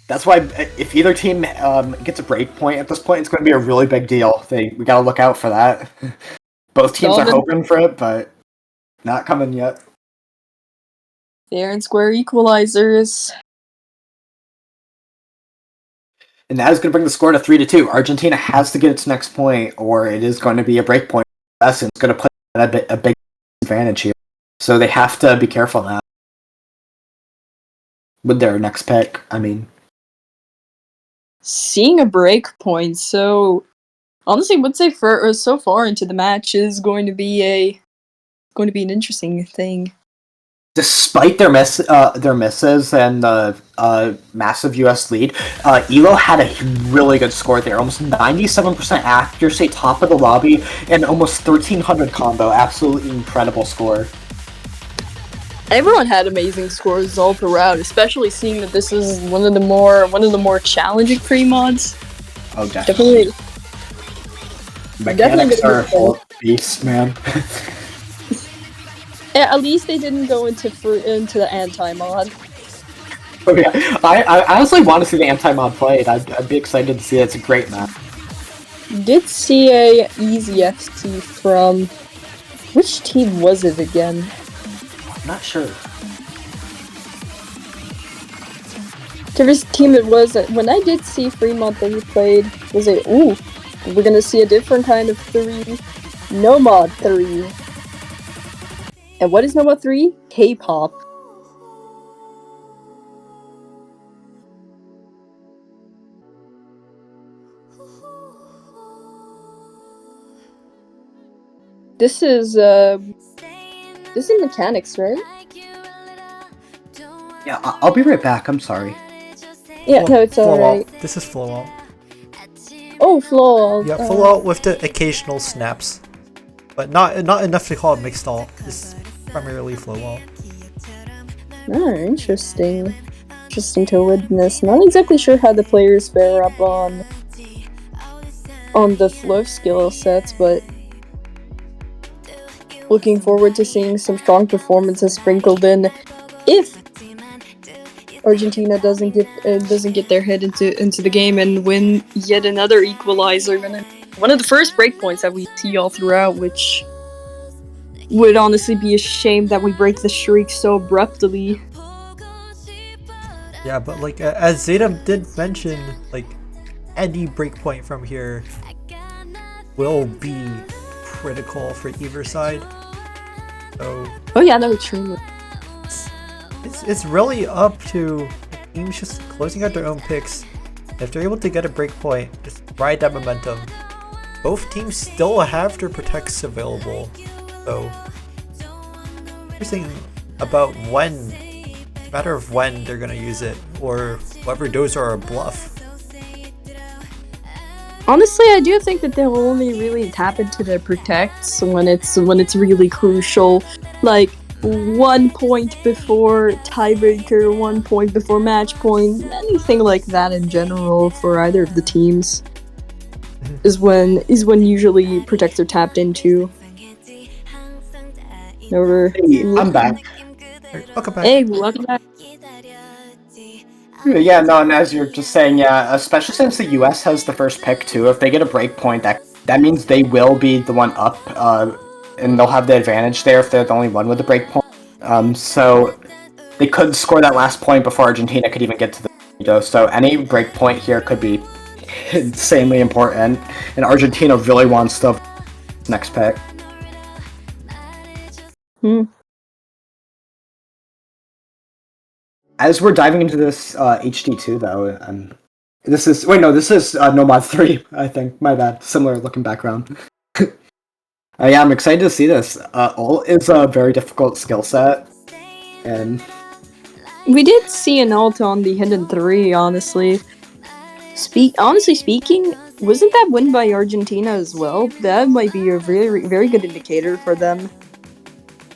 That's why if either team gets a break point at this point, it's going to be a really big deal. We got to look out for that. Both teams are hoping for it, but not coming yet. Fair and square equalizers. And that is going to bring the score to 3-2. Argentina has to get its next point, or it is going to be a break point. It's going to put a big advantage here. So they have to be careful now. With their next pick, I mean. Seeing a break point, so honestly, would say for so far into the match is going to be an interesting thing. Despite their misses and the massive US lead, Elo had a really good score there. Almost 97% accuracy, top of the lobby, and almost 1300 combo. Absolutely incredible score. Everyone had amazing scores all throughout, especially seeing that this is one of the more challenging pre-mods. Oh, definitely. Mechanics are Definitely a beast, man. Yeah, at least they didn't go into the anti-mod. Oh yeah, I honestly want to see the anti-mod played. I'd be excited to see it. It's a great map. Did see a easy FC from which team was it again? I'm not sure. Whichever team it was, when I did see Fremont that he played, was it, ooh, we're gonna see a different kind of 3. Nomad 3. And what is Nomad 3? K-pop. This is mechanics, right? Yeah, I'll be right back. I'm sorry. Yeah, no, it's alright. This is flow out. Oh, flow. Yeah, flow out with the occasional snaps, but not enough to call it mixed alt. It's primarily flow out. Oh, interesting. Interesting to witness. Not exactly sure how the players fare up on the flow skill sets, but looking forward to seeing some strong performances sprinkled in if Argentina doesn't get their head into the game and win yet another equalizer. One of the first breakpoints that we see all throughout, which would honestly be a shame that we break the streak so abruptly. Yeah, but like as Zadam did mention, like any breakpoint from here will be critical for either side. So oh yeah, no, true. It's really up to teams just closing out their own picks. If they're able to get a breakpoint, just ride that momentum. Both teams still have their protects available, so interesting about when. It's a matter of when they're gonna use it, or whether those are a bluff. Honestly, I do think that they'll only really tap into their protects when it's really crucial, like 1 point before tiebreaker, 1 point before match point, anything like that in general for either of the teams is when usually protects are tapped into. Hey, I'm back. Welcome back. Hey, welcome back. Yeah, no, and as you're just saying, yeah, especially since the US has the first pick too, if they get a break point, that means they will be the one up, and they'll have the advantage there if they're the only one with the break point. So they could score that last point before Argentina could even get to the veto. So any break point here could be insanely important, and Argentina really wants the next pick. As we're diving into this HD2 though, this is Nomad 3, I think. My bad. Similar looking background. Yeah, I'm excited to see this. Ult is a very difficult skill set, and We did see an ult on the Hidden 3, honestly. Honestly speaking, wasn't that win by Argentina as well? That might be a very, very good indicator for them.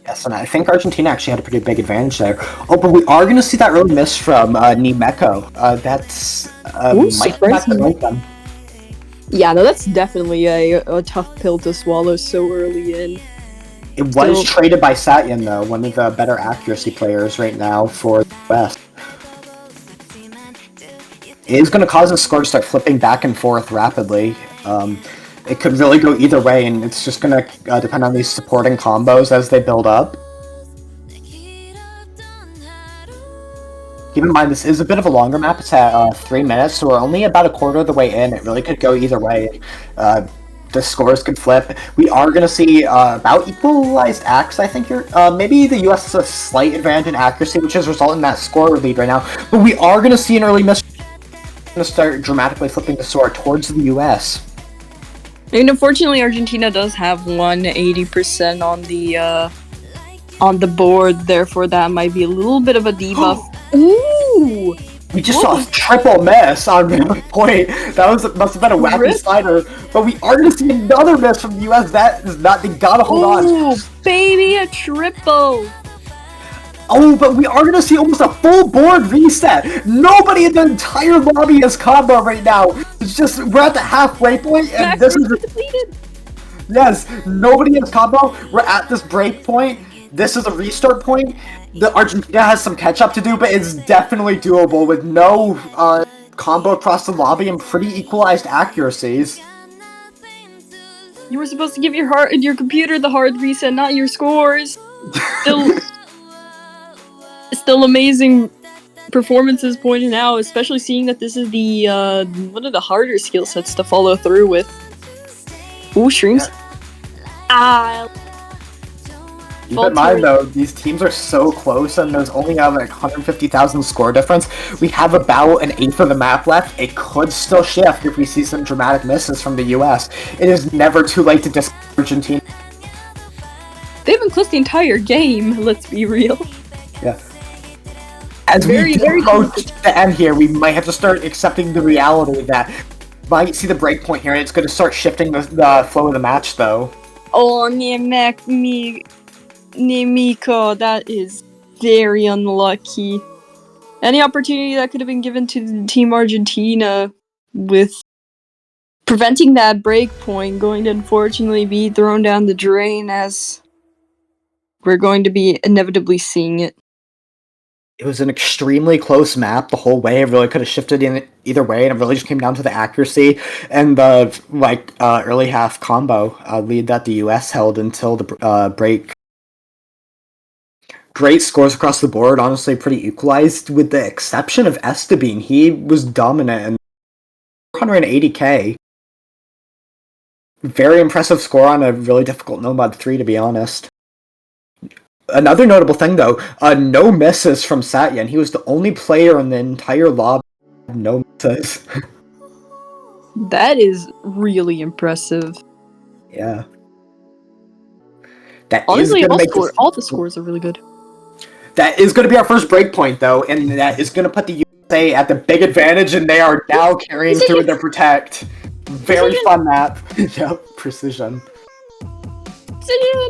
yes, and I think Argentina actually had a pretty big advantage there. Oh, but we are going to see that early miss from Nimeko. That's might come back to bite them. Yeah, no, that's definitely a tough pill to swallow so early in. It was traded by Satyan, though, one of the better accuracy players right now for the West. It is going to cause the score to start flipping back and forth rapidly. It could really go either way, and it's just going to depend on these supporting combos as they build up. Keep in mind, this is a bit of a longer map. It's at 3 minutes, so we're only about a quarter of the way in. It really could go either way. The scores could flip. We are going to see about equalized acts, I think. Maybe the US has a slight advantage in accuracy, which is resulting in that score lead right now. But we are going to see an early miss. Going to start dramatically flipping the score towards the US. And unfortunately, Argentina does have 180% on the board. Therefore, that might be a little bit of a debuff. Ooh! We just saw a triple miss on one point. That must have been a wacky slider. But we are going to see another miss from the US. That is not. They gotta hold on. Ooh, baby, a triple! Oh, but we are going to see almost a full board reset. Nobody in the entire lobby has combo right now. It's just, we're at the halfway point, and this is depleted. Yes, nobody has combo. We're at this break point. This is a restart point. The Argentina has some catch up to do, but it's definitely doable with no combo across the lobby and pretty equalized accuracies. You were supposed to give your computer the hard reset, not your scores. Still amazing performances pointed out, especially seeing that this is the one of the harder skill sets to follow through with. Ooh, streams. Yeah. Keep in mind though, these teams are so close and there's only like 150,000 score difference. We have about an eighth of the map left. It could still shift if we see some dramatic misses from the US. It is never too late to discard Argentina. They've been close the entire game, let's be real. Yeah. As we approach the end here, we might have to start accepting the reality that we might see the break point here and it's going to start shifting the flow of the match though. Oh, Nimiko, that is very unlucky. Any opportunity that could have been given to the Team Argentina with preventing that break point going to unfortunately be thrown down the drain, as we're going to be inevitably seeing it. It was an extremely close map the whole way. It really could have shifted in either way, and it really just came down to the accuracy and the early half combo lead that the US held until the break. Great scores across the board, honestly pretty equalized, with the exception of Esteban. He was dominant and 480k. Very impressive score on a really difficult Nomad 3, to be honest. Another notable thing, though, no misses from Satyan. He was the only player in the entire lobby with no misses. That is really impressive. Yeah. Honestly, all the scores are really good. That is going to be our first break point, though, and that is going to put the USA at the big advantage, and they are now carrying through their Protect. Very fun map. Yep, precision.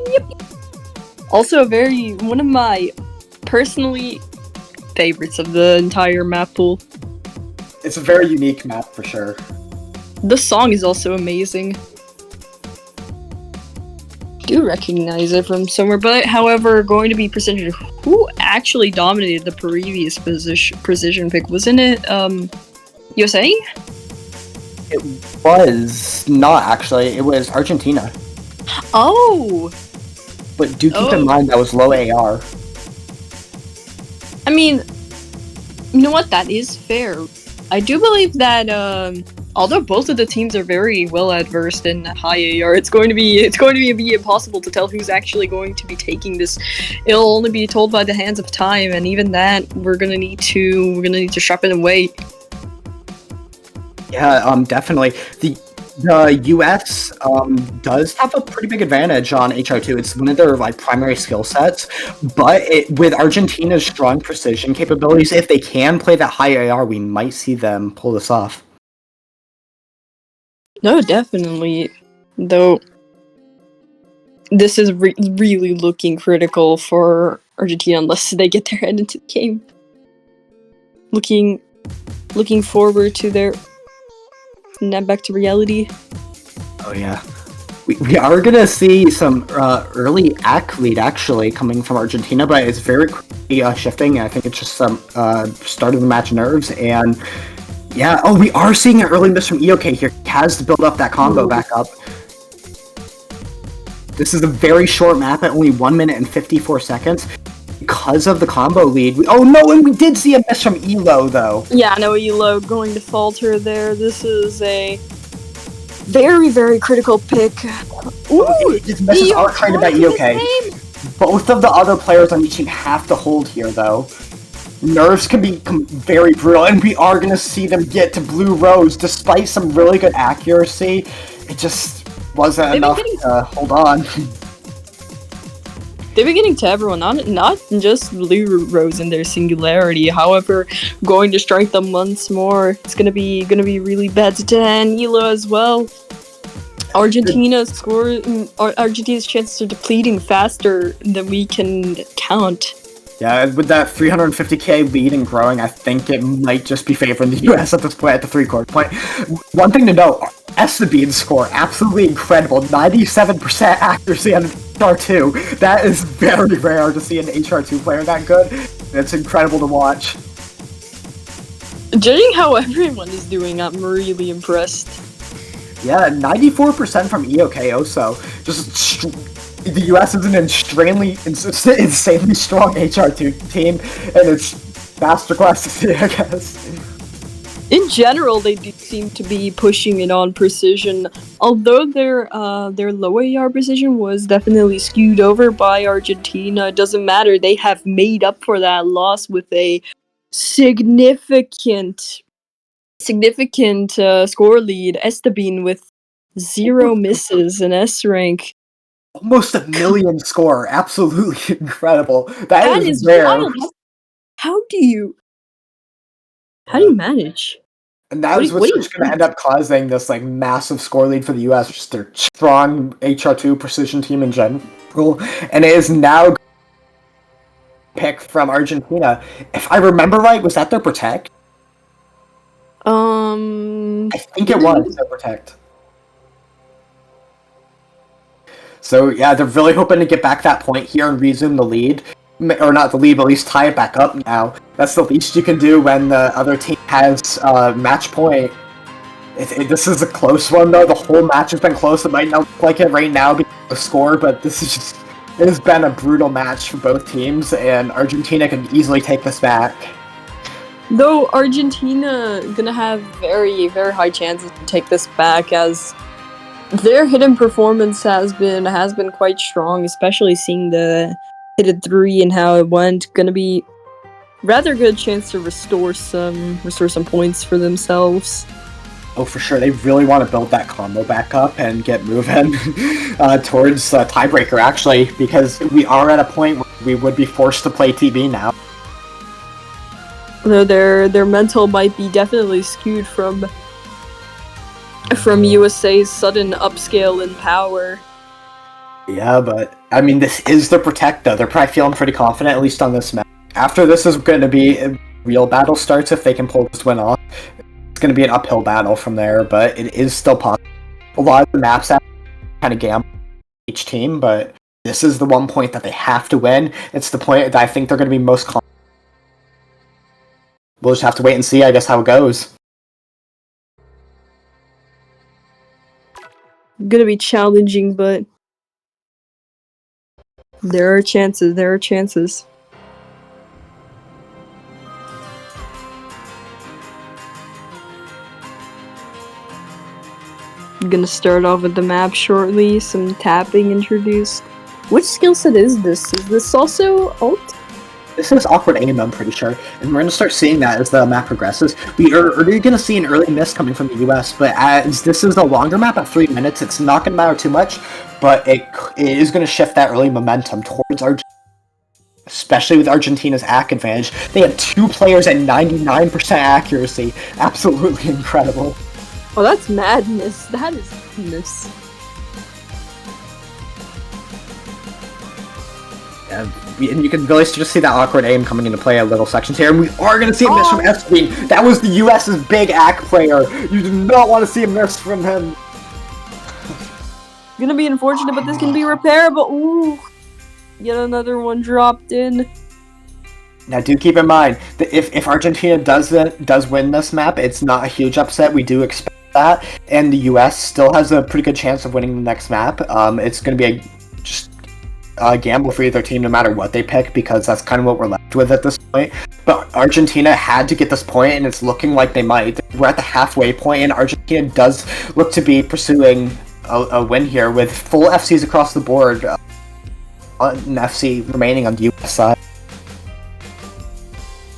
Yep. Also, one of my personally favorites of the entire map pool. It's a very unique map for sure. The song is also amazing. I do recognize it from somewhere, but however, going to be Precision. Who actually dominated the previous Precision pick? Wasn't it USA? It was not actually. It was Argentina. Oh. But do keep in mind that was low AR. I mean, you know what? That is fair. I do believe that although both of the teams are very well adversed in high AR, it's going to be impossible to tell who's actually going to be taking this. It'll only be told by the hands of time, and even that we're gonna need to strap in and wait. Yeah, definitely. The US does have a pretty big advantage on HR2. It's one of their primary skill sets, but with Argentina's strong precision capabilities, if they can play that high AR, we might see them pull this off. No, definitely. Though this is really looking critical for Argentina unless they get their head into the game. Looking forward to their snap back to reality. Oh yeah. We are going to see some early act lead actually coming from Argentina, but it's very quickly shifting. I think it's just some start of the match nerves. And yeah, we are seeing an early miss from EOK here. Has to build up that combo back up. This is a very short map at only 1 minute and 54 seconds. Because of the combo lead. And we did see a miss from Elo though. Yeah, no, Elo going to falter there. This is a very, very critical pick. Ooh, these misses are kind of by EOK. Both of the other players on each team have to hold here though. Nerves can become very brutal, and we are going to see them get to Blue Rose despite some really good accuracy. It just wasn't enough to hold on. They've been getting to everyone, not just Blue Rose in their singularity. However, going to strike them once more. It's gonna be really bad to 10. Elo as well. Argentina's chances are depleting faster than we can count. Yeah, with that 350k lead and growing, I think it might just be favoring the US at this point, at the 3-quarter point. One thing to note, Esteban's score, absolutely incredible, 97% accuracy on HR2. That is very rare to see an HR2 player that good. It's incredible to watch. Judging how everyone is doing, I'm really impressed. Yeah, 94% from EOK also. The US is an insanely strong HR2 team, and it's masterclass to see, I guess. In general, they do seem to be pushing it on precision, although their low AR precision was definitely skewed over by Argentina. It doesn't matter, they have made up for that loss with a significant score lead. Esteban with 0 misses in S rank. Almost 1 million score, absolutely incredible. That is rare. Wild. How do you manage? And that was what's just going to end up causing this massive score lead for the US, just their strong HR2 precision team in general. And it is now pick from Argentina. If I remember right, was that their protect? I think it was their protect. So yeah, they're really hoping to get back that point here and resume the lead. Or not the lead, but at least tie it back up now. That's the least you can do when the other team has match point. This is a close one though, the whole match has been close. It might not look like it right now because of the score, but this is just... It has been a brutal match for both teams, and Argentina can easily take this back. Though Argentina gonna have very, very high chances to take this back, as their hidden performance has been quite strong, especially seeing the hit 3 and how it went. Gonna be rather good chance to restore some points for themselves. Oh, for sure. They really want to build that combo back up and get moving towards tiebreaker, actually, because we are at a point where we would be forced to play TB now. Though their mental might be definitely skewed from USA's sudden upscale in power. Yeah, but I mean, this is the protect though. They're probably feeling pretty confident, at least on this map. After this is going to be a real battle starts if they can pull this win off. It's going to be an uphill battle from there, but it is still possible. A lot of the maps have kind of gamble each team, but this is the one point that they have to win. It's the point that I think they're going to be most confident. We'll just have to wait and see, I guess, how it goes. Gonna be challenging, but there are chances. I'm gonna start off with the map shortly, some tapping introduced. Which skill set is this? Is this also ult? This is awkward aim, I'm pretty sure, and we're going to start seeing that as the map progresses. We are already going to see an early miss coming from the US, but as this is a longer map at 3 minutes, it's not going to matter too much, but it is going to shift that early momentum towards Argentina, especially with Argentina's AC advantage. They have 2 players at 99% accuracy. Absolutely incredible. Oh, that's madness. That is madness. And you can really just see that awkward aim coming into play at little sections here, and we are going to see a miss from Esteban. That was the US's big AC player. You do not want to see a miss from him. Gonna be unfortunate, but this can be repairable. Ooh, yet another one dropped in. Now, do keep in mind that if Argentina does win this map, it's not a huge upset. We do expect that, and the US still has a pretty good chance of winning the next map. It's going to be just a gamble for either team, no matter what they pick, because that's kind of what we're left with at this point. But Argentina had to get this point, and it's looking like they might. We're at the halfway point, and Argentina does look to be pursuing a win here with full FCs across the board. An FC remaining on the US side.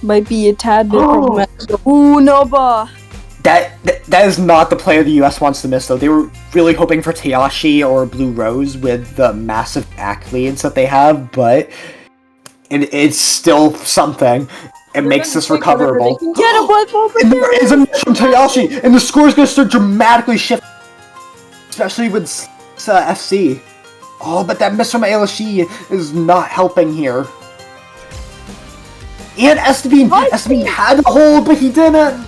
Might be a tad bit problematic. Ooh, Nova! That is not the player the US wants to miss, though. They were really hoping for Tayashi or Blue Rose with the massive AC leads that they have, but it's still something. It makes this recoverable. Get him with and there is a miss from Tayashi, and the score is going to start dramatically shifting, especially with FC. Oh, but that miss from ALSG is not helping here. And Esteban had the hold, but he didn't.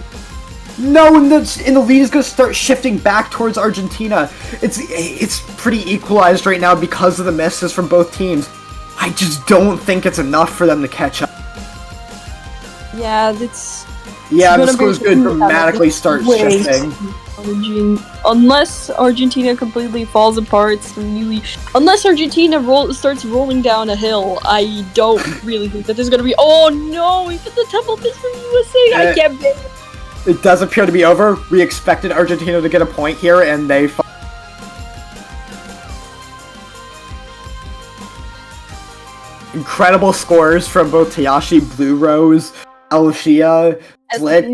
No, and the lead is going to start shifting back towards Argentina. It's pretty equalized right now because of the misses from both teams. I just don't think it's enough for them to catch up. Yeah, it's... Yeah, the score's going to dramatically start shifting. Unless Argentina completely falls apart, unless Argentina starts rolling down a hill, I don't really think that there's gonna be. Oh no! Even the temple miss from USA. I can't believe it. It does appear to be over. We expected Argentina to get a point here, and they. Incredible scores from both Tayashi, Blue Rose, Alshia. Slick,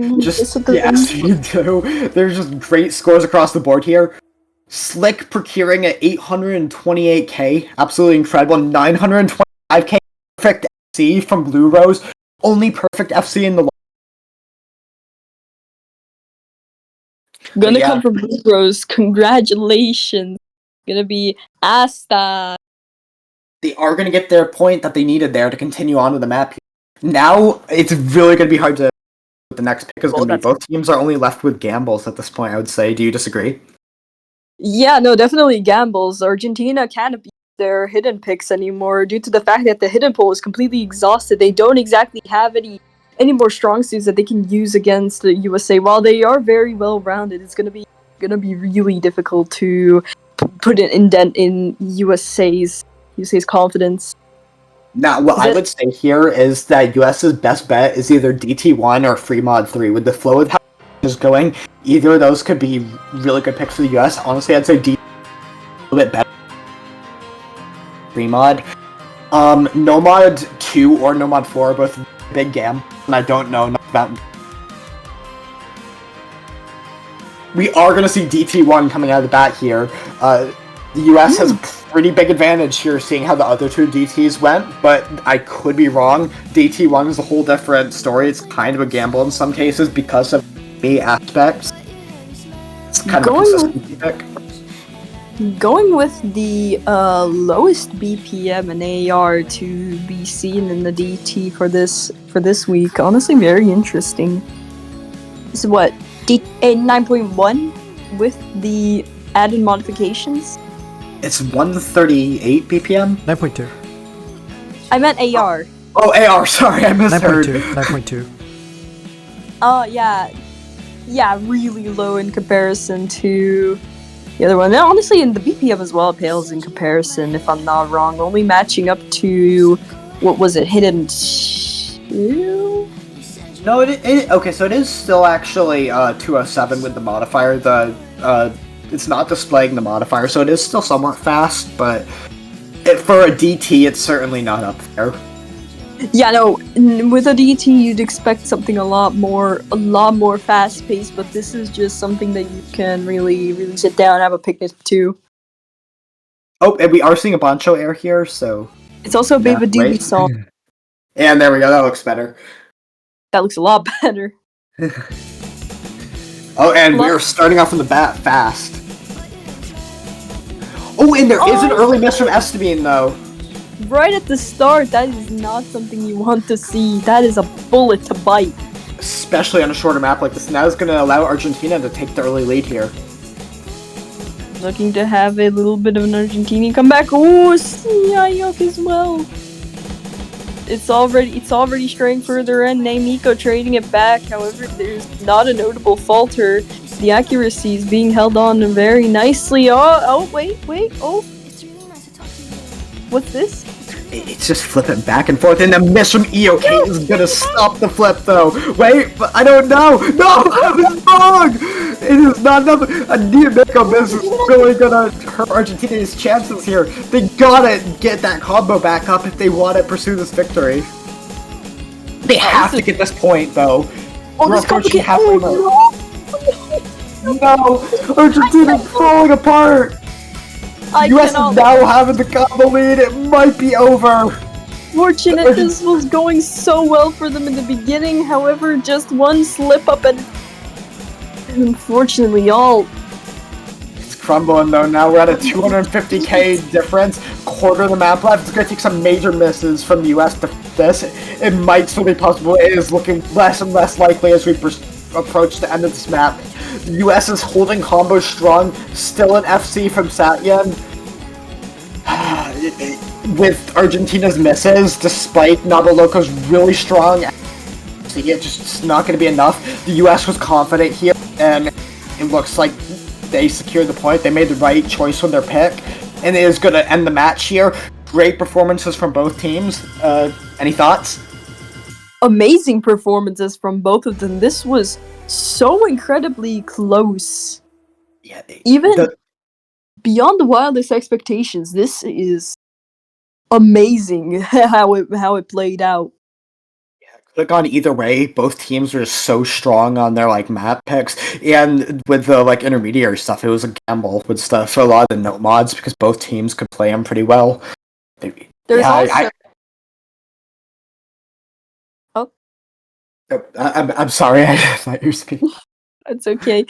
yes, you do. There's just great scores across the board here. Slick procuring at 828k, absolutely incredible. 925k perfect FC from Blue Rose, only perfect FC in the. Gonna come from Blue Rose. Congratulations. Gonna be Asta. They are gonna get their point that they needed there to continue on with the map. Now it's really gonna be hard to. The next pick is going to be both teams are only left with gambles at this point, I would say. Do you disagree? Yeah, no, definitely gambles. Argentina can't beat their hidden picks anymore due to the fact that the hidden pool is completely exhausted. They don't exactly have any more strong suits that they can use against the USA. While they are very well rounded, it's gonna be really difficult to put an indent in USA's confidence. Now, what I would say here is that US's best bet is either DT1 or Free Mod 3. With the flow of how is going, either of those could be really good picks for the US. Honestly, I'd say DT a little bit better. Free Mod. Nomad 2 or Nomad 4 are both big gam, and I don't know enough about. We are going to see DT1 coming out of the bat here. The US has a pretty big advantage here, seeing how the other two DTs went, but I could be wrong. DT1 is a whole different story. It's kind of a gamble in some cases because of the aspects. It's kind of a consistency pick. Going with the lowest BPM and AR to be seen in the DT for this week, honestly, very interesting. This is what 9.1 with the added modifications. It's 138 BPM? 9.2. I meant AR. Oh, AR, sorry, I misheard. 9.2. Oh, yeah. Yeah, really low in comparison to the other one. And honestly, in the BPM as well, it pales in comparison, if I'm not wrong. Only matching up to, what was it, Hidden 2? No, okay, so it is still actually 207 with the modifier. It's not displaying the modifier, so it is still somewhat fast, but for a DT, it's certainly not up there. Yeah, no. With a DT, you'd expect something a lot more fast-paced. But this is just something that you can really sit down and have a picnic too. Oh, and we are seeing a Bancho air here, so It's also a bit of a doobie song. And there we go. That looks better. That looks a lot better. Oh, and we're starting off from the bat fast. Oh, and there is an early miss from Esteban, though. Right at the start, that is not something you want to see. That is a bullet to bite. Especially on a shorter map like this. Now is going to allow Argentina to take the early lead here. Looking to have a little bit of an Argentinian comeback. Oh, Yayok as well. It's already straying further in. Neymiko trading it back. However, there's not a notable falter. The accuracy is being held on very nicely. Oh, wait. Oh. What's this? It's just flipping back and forth, and the miss from EOK is gonna stop the flip, though. Wait, but I don't know. No, I was wrong. It is not enough. A Neomiko miss is really gonna hurt Argentina's chances here. They gotta get that combo back up if they want to pursue this victory. They have to get this point, though. We're approaching halfway mark. No, Argentina's falling apart. US is now having the combo lead. It might be over. Fortunate, this was going so well for them in the beginning. However, just one slip up and unfortunately, it's crumbling though. Now we're at a 250k difference. Quarter of the map left. It's gonna take some major misses from the US to this. It might still be possible. It is looking less and less likely as we approach the end of this map. The US is holding combos strong. Still an FC from Satyen. With Argentina's misses, despite Nabaloco's really strong, it's just not going to be enough. The US was confident here, and it looks like they secured the point. They made the right choice with their pick, and it is going to end the match here. Great performances from both teams. Any thoughts? Amazing performances from both of them. This was so incredibly close. Yeah, beyond the wildest expectations, this is amazing how it played out. Yeah, could have gone either way. Both teams were so strong on their map picks, and with the intermediary stuff, it was a gamble with stuff for a lot of the note mods because both teams could play them pretty well. I'm sorry, I thought you were speaking. It's okay.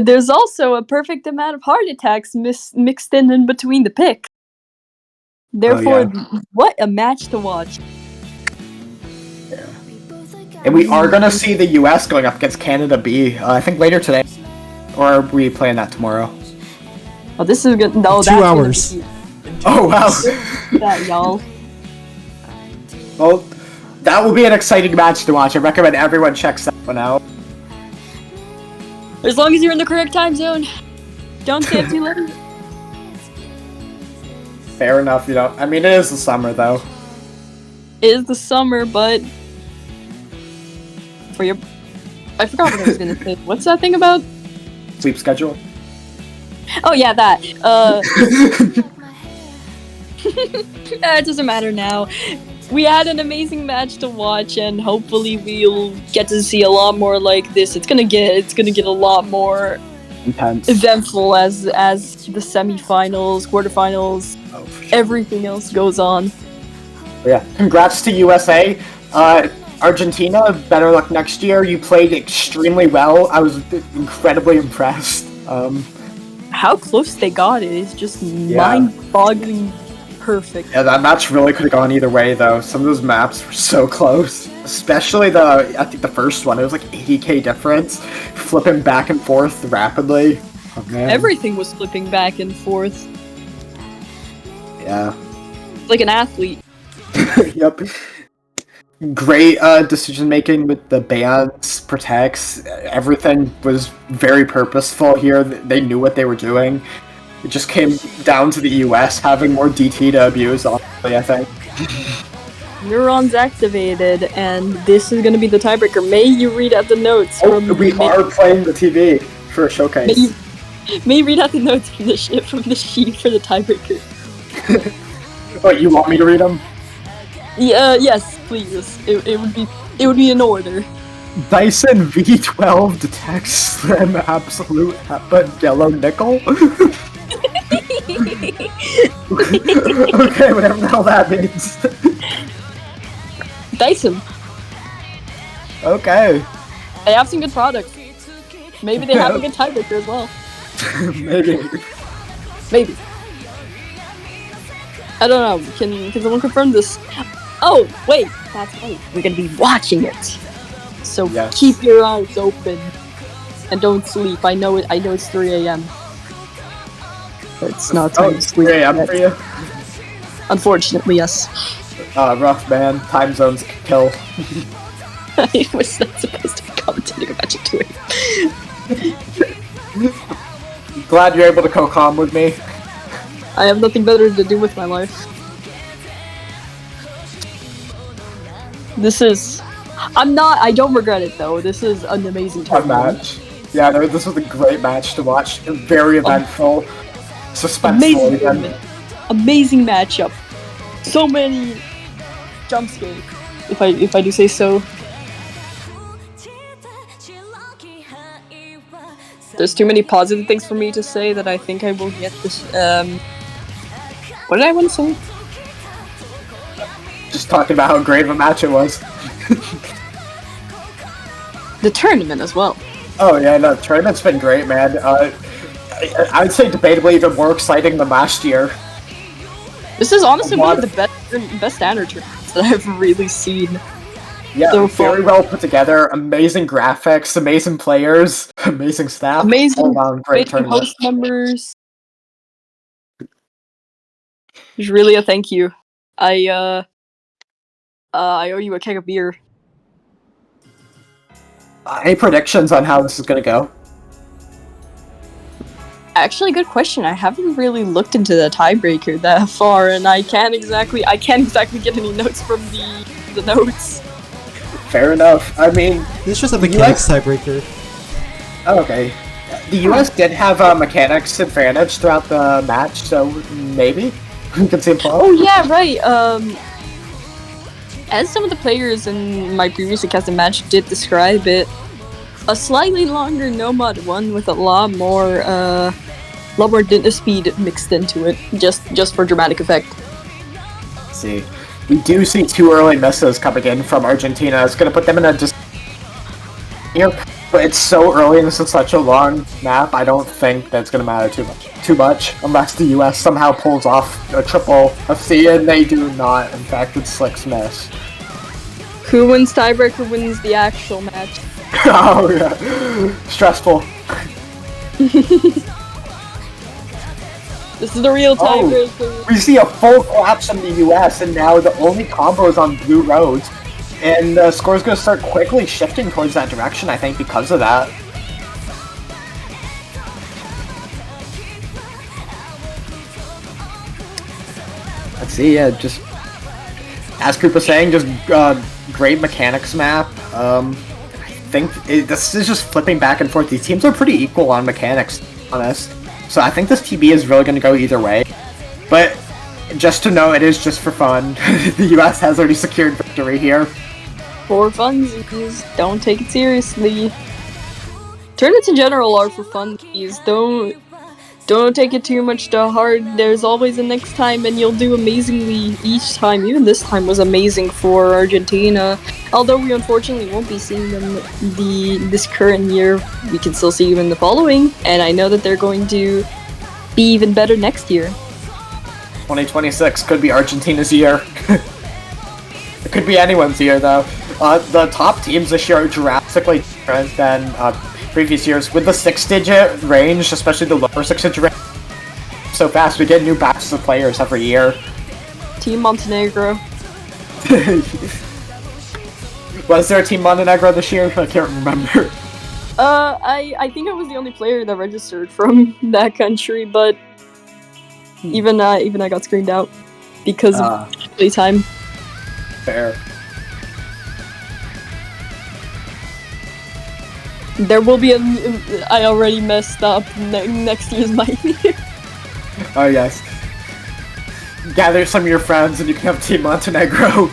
There's also a perfect amount of heart attacks mixed in between the pick. Therefore, what a match to watch. Yeah. And we are going to see the US going up against Canada B, I think later today. Or are we playing that tomorrow? Oh, this is good. No, 2 hours. Oh, wow. That, y'all. Well, that will be an exciting match to watch. I recommend everyone checks that one out. As long as you're in the correct time zone. Don't stay up too late. Fair enough, I mean, it is the summer, though. It is the summer, but... I forgot what I was gonna say. What's that thing about? Sleep schedule? Oh, yeah, that. It doesn't matter now. We had an amazing match to watch, and hopefully we'll get to see a lot more like this. It's gonna get a lot more intense, eventful as the semifinals, quarterfinals, everything else goes on. Yeah, congrats to USA. Argentina, better luck next year. You played extremely well. I was incredibly impressed. How close they got it is just mind-boggling. Perfect. Yeah, that match really could have gone either way, though. Some of those maps were so close. Especially I think the first one, it was 80k difference. Flipping back and forth rapidly. Oh, man. Everything was flipping back and forth. Yeah. Like an athlete. Yep. Great decision making with the bans, protects. Everything was very purposeful here. They knew what they were doing. It just came down to the US having more DT to abuse, honestly, I think. Neurons activated, and this is going to be the tiebreaker. May you read out the notes we are playing the TV for a showcase. May you read out the notes from the sheet for the tiebreaker. What, you want me to read them? Yeah, yes, please. It would be in order. Dyson V12 detects Slim Absolute but Yellow Nickel? Okay, whatever the hell that means. Dyson. Okay. They have some good products. Maybe they have a good tiebreaker as well. Maybe. Maybe. I don't know. Can someone confirm this? Oh, wait. That's right. We're gonna be watching it. So Yes. keep your eyes open and don't sleep. I know it's 3 a.m. It's not time to sleep. 3 a.m. yet. for you? Unfortunately, yes. Rough, man. Time zones kill. I was not supposed to be commentating about you doing. Glad you're able to co-com with me. I have nothing better to do with my life. This is... I don't regret it though. This is an amazing Fun tournament. match. Yeah, no, this was a great match to watch. Very eventful. Suspenseful Amazing even. tournament. Amazing matchup. So many jump scares, if I do say so. There's too many positive things for me to say that I think I will get this. What did I want to say? Just talking about how great of a match it was. The tournament as well. Oh yeah, no, the tournament's been great, man. I would say debatably even more exciting than last year. This is honestly one of the best standard tournaments that I've really seen. Yeah, So very well put together, amazing graphics, amazing players, amazing staff. Amazing, all around great amazing tournament. host members. There's really a thank you. I owe you a keg of beer. Any predictions on how this is gonna go? Actually, good question. I haven't really looked into the tiebreaker that far, and I can't exactly get any notes from the notes. Fair enough. I mean, It's just a mechanics tiebreaker. oh, okay. The US did have a mechanics advantage throughout the match, so maybe we can see a Oh yeah, right. As some of the players in my previously casted match did describe it, a slightly longer Nomad one with a lot more speed mixed into it, just for dramatic effect. Let's see. We do see 2 early misses coming in from Argentina. It's going to put them in a but it's so early and this is such a long map, I don't think that's going to matter too much, unless the US somehow pulls off a triple FC, and they do not. In fact, it's Slick's miss. Who wins tiebreaker wins the actual match. Oh yeah, stressful. This is the real tiebreaker. We see a full collapse in the US, and now the only combo is on blue roads. And the score's going to start quickly shifting towards that direction, I think, because of that. Let's see, yeah, just... As Krupa was saying, just great mechanics map. I think this is just flipping back and forth. These teams are pretty equal on mechanics, to be honest. So I think this TB is really going to go either way. But just to know, it is just for fun. The US has already secured victory here. For funsies, don't take it seriously. Tournaments in general are for funsies. Don't take it too much to heart. There's always a next time, and you'll do amazingly each time. Even this time was amazing for Argentina. Although we unfortunately won't be seeing them this current year, we can still see them in the following. And I know that they're going to be even better next year. 2026 could be Argentina's year. It could be anyone's year, though. The top teams this year are drastically different than previous years. With the 6-digit range, especially the lower 6-digit range, so fast, we get new batches of players every year. Team Montenegro. Was there a Team Montenegro this year? I can't remember. I think I was the only player that registered from that country, but even I got screened out because of playtime. Fair. There will be I already messed up. Next year's my year. Oh yes. Gather some of your friends and you can have Team Montenegro.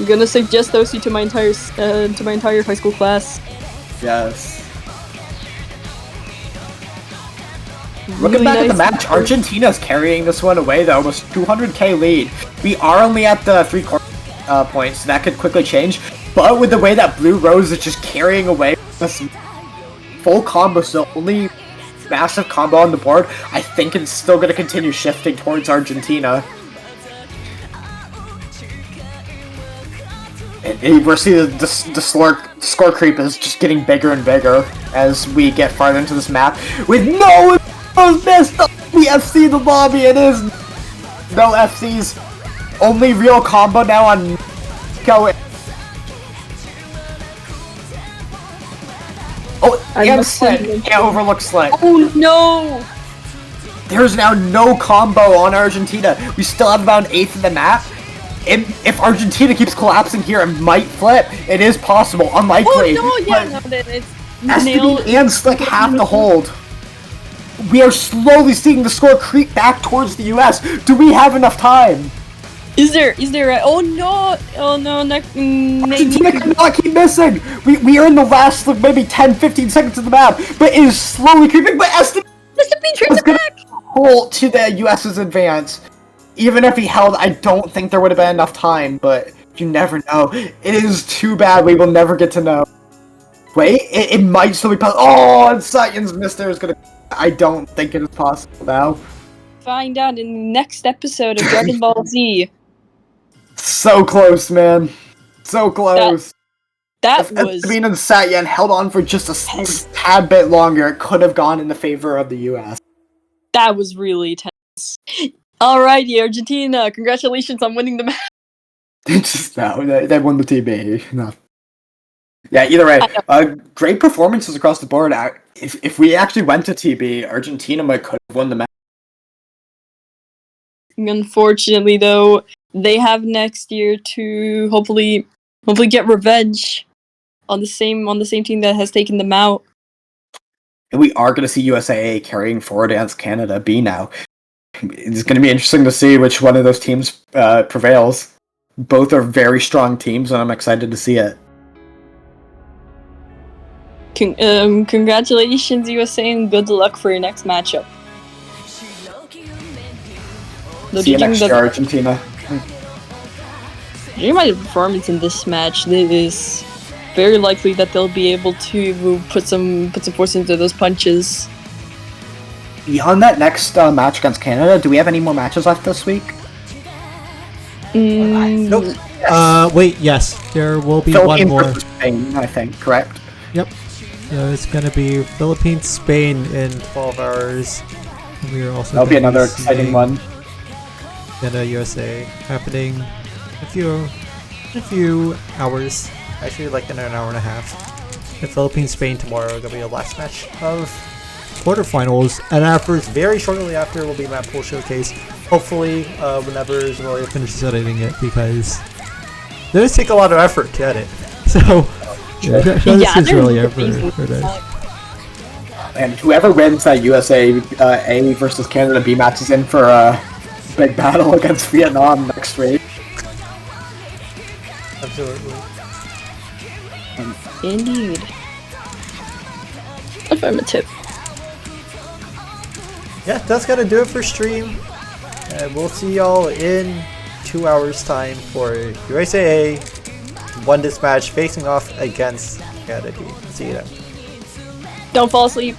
I'm gonna suggest those two to my entire high school class. Yes. Looking back at the match, Argentina's carrying this one away though, almost 200k lead. We are only at the 3/4 points, so that could quickly change. But with the way that Blue Rose is just carrying away this full combo, so only massive combo on the board, I think it's still going to continue shifting towards Argentina. And we're seeing the score creep is just getting bigger and bigger as we get farther into this map. With no missed the FC the lobby, it is no FC's only real combo now on Go. Oh, and Slit. Can't overlook Slit. Oh no! There's now no combo on Argentina. We still have about an eighth of the map. And if Argentina keeps collapsing here, it might flip. It is possible, unlikely. Oh no, yeah, no, it's STB and Slick have to hold. We are slowly seeing the score creep back towards the US. Do we have enough time? Is there oh no, Argentina cannot keep missing. We are in the last like, maybe 10-15 seconds of the map, but it is slowly creeping. But STB turns it back. Hold to the US's advance. Even if he held, I don't think there would have been enough time, but you never know. It is too bad, we will never get to know. Wait, it might still be possible. Oh, and Sayan's Mister is gonna... I don't think it is possible now. Find out in the next episode of Dragon Ball Z. So close, man. So close. That if was... Sabine and Satyan held on for just a tad bit longer, it could have gone in the favor of the US. That was really tense. Alrighty, Argentina, congratulations on winning the match. Just no, they won the TB. No. Yeah, either way, great performances across the board. If we actually went to TB, Argentina could have won the match. Unfortunately, though, they have next year to hopefully get revenge on the same team that has taken them out. And we are going to see USAA carrying forward against Canada B now. It's going to be interesting to see which one of those teams prevails. Both are very strong teams, and I'm excited to see it. Congratulations, USA, and good luck for your next matchup. See you next year, Argentina. Judging by the performance in this match, it is very likely that they'll be able to put some force into those punches. Beyond that next match against Canada, do we have any more matches left this week? Nope. Yes. Wait, yes. There will be Philippines one more. versus Spain, I think, correct? Yep. So it's going to be Philippines, Spain in 12 hours. And we are also That'll be another exciting one. Canada, USA happening in a few hours. Actually, like in an hour and a half. The Philippines, Spain tomorrow. Going to be the last match of quarterfinals, and very shortly after will be Map Pool Showcase. Hopefully, whenever Zoroya finishes editing it, because it does take a lot of effort to edit. So, this is really effort for this. And whoever wins that USA A versus Canada B match is in for a big battle against Vietnam next week. Absolutely. Indeed. Affirmative. Yeah, that's gonna do it for stream. We'll see y'all in 2 hours time for USAA won this match facing off against Canada. See you then. Don't fall asleep.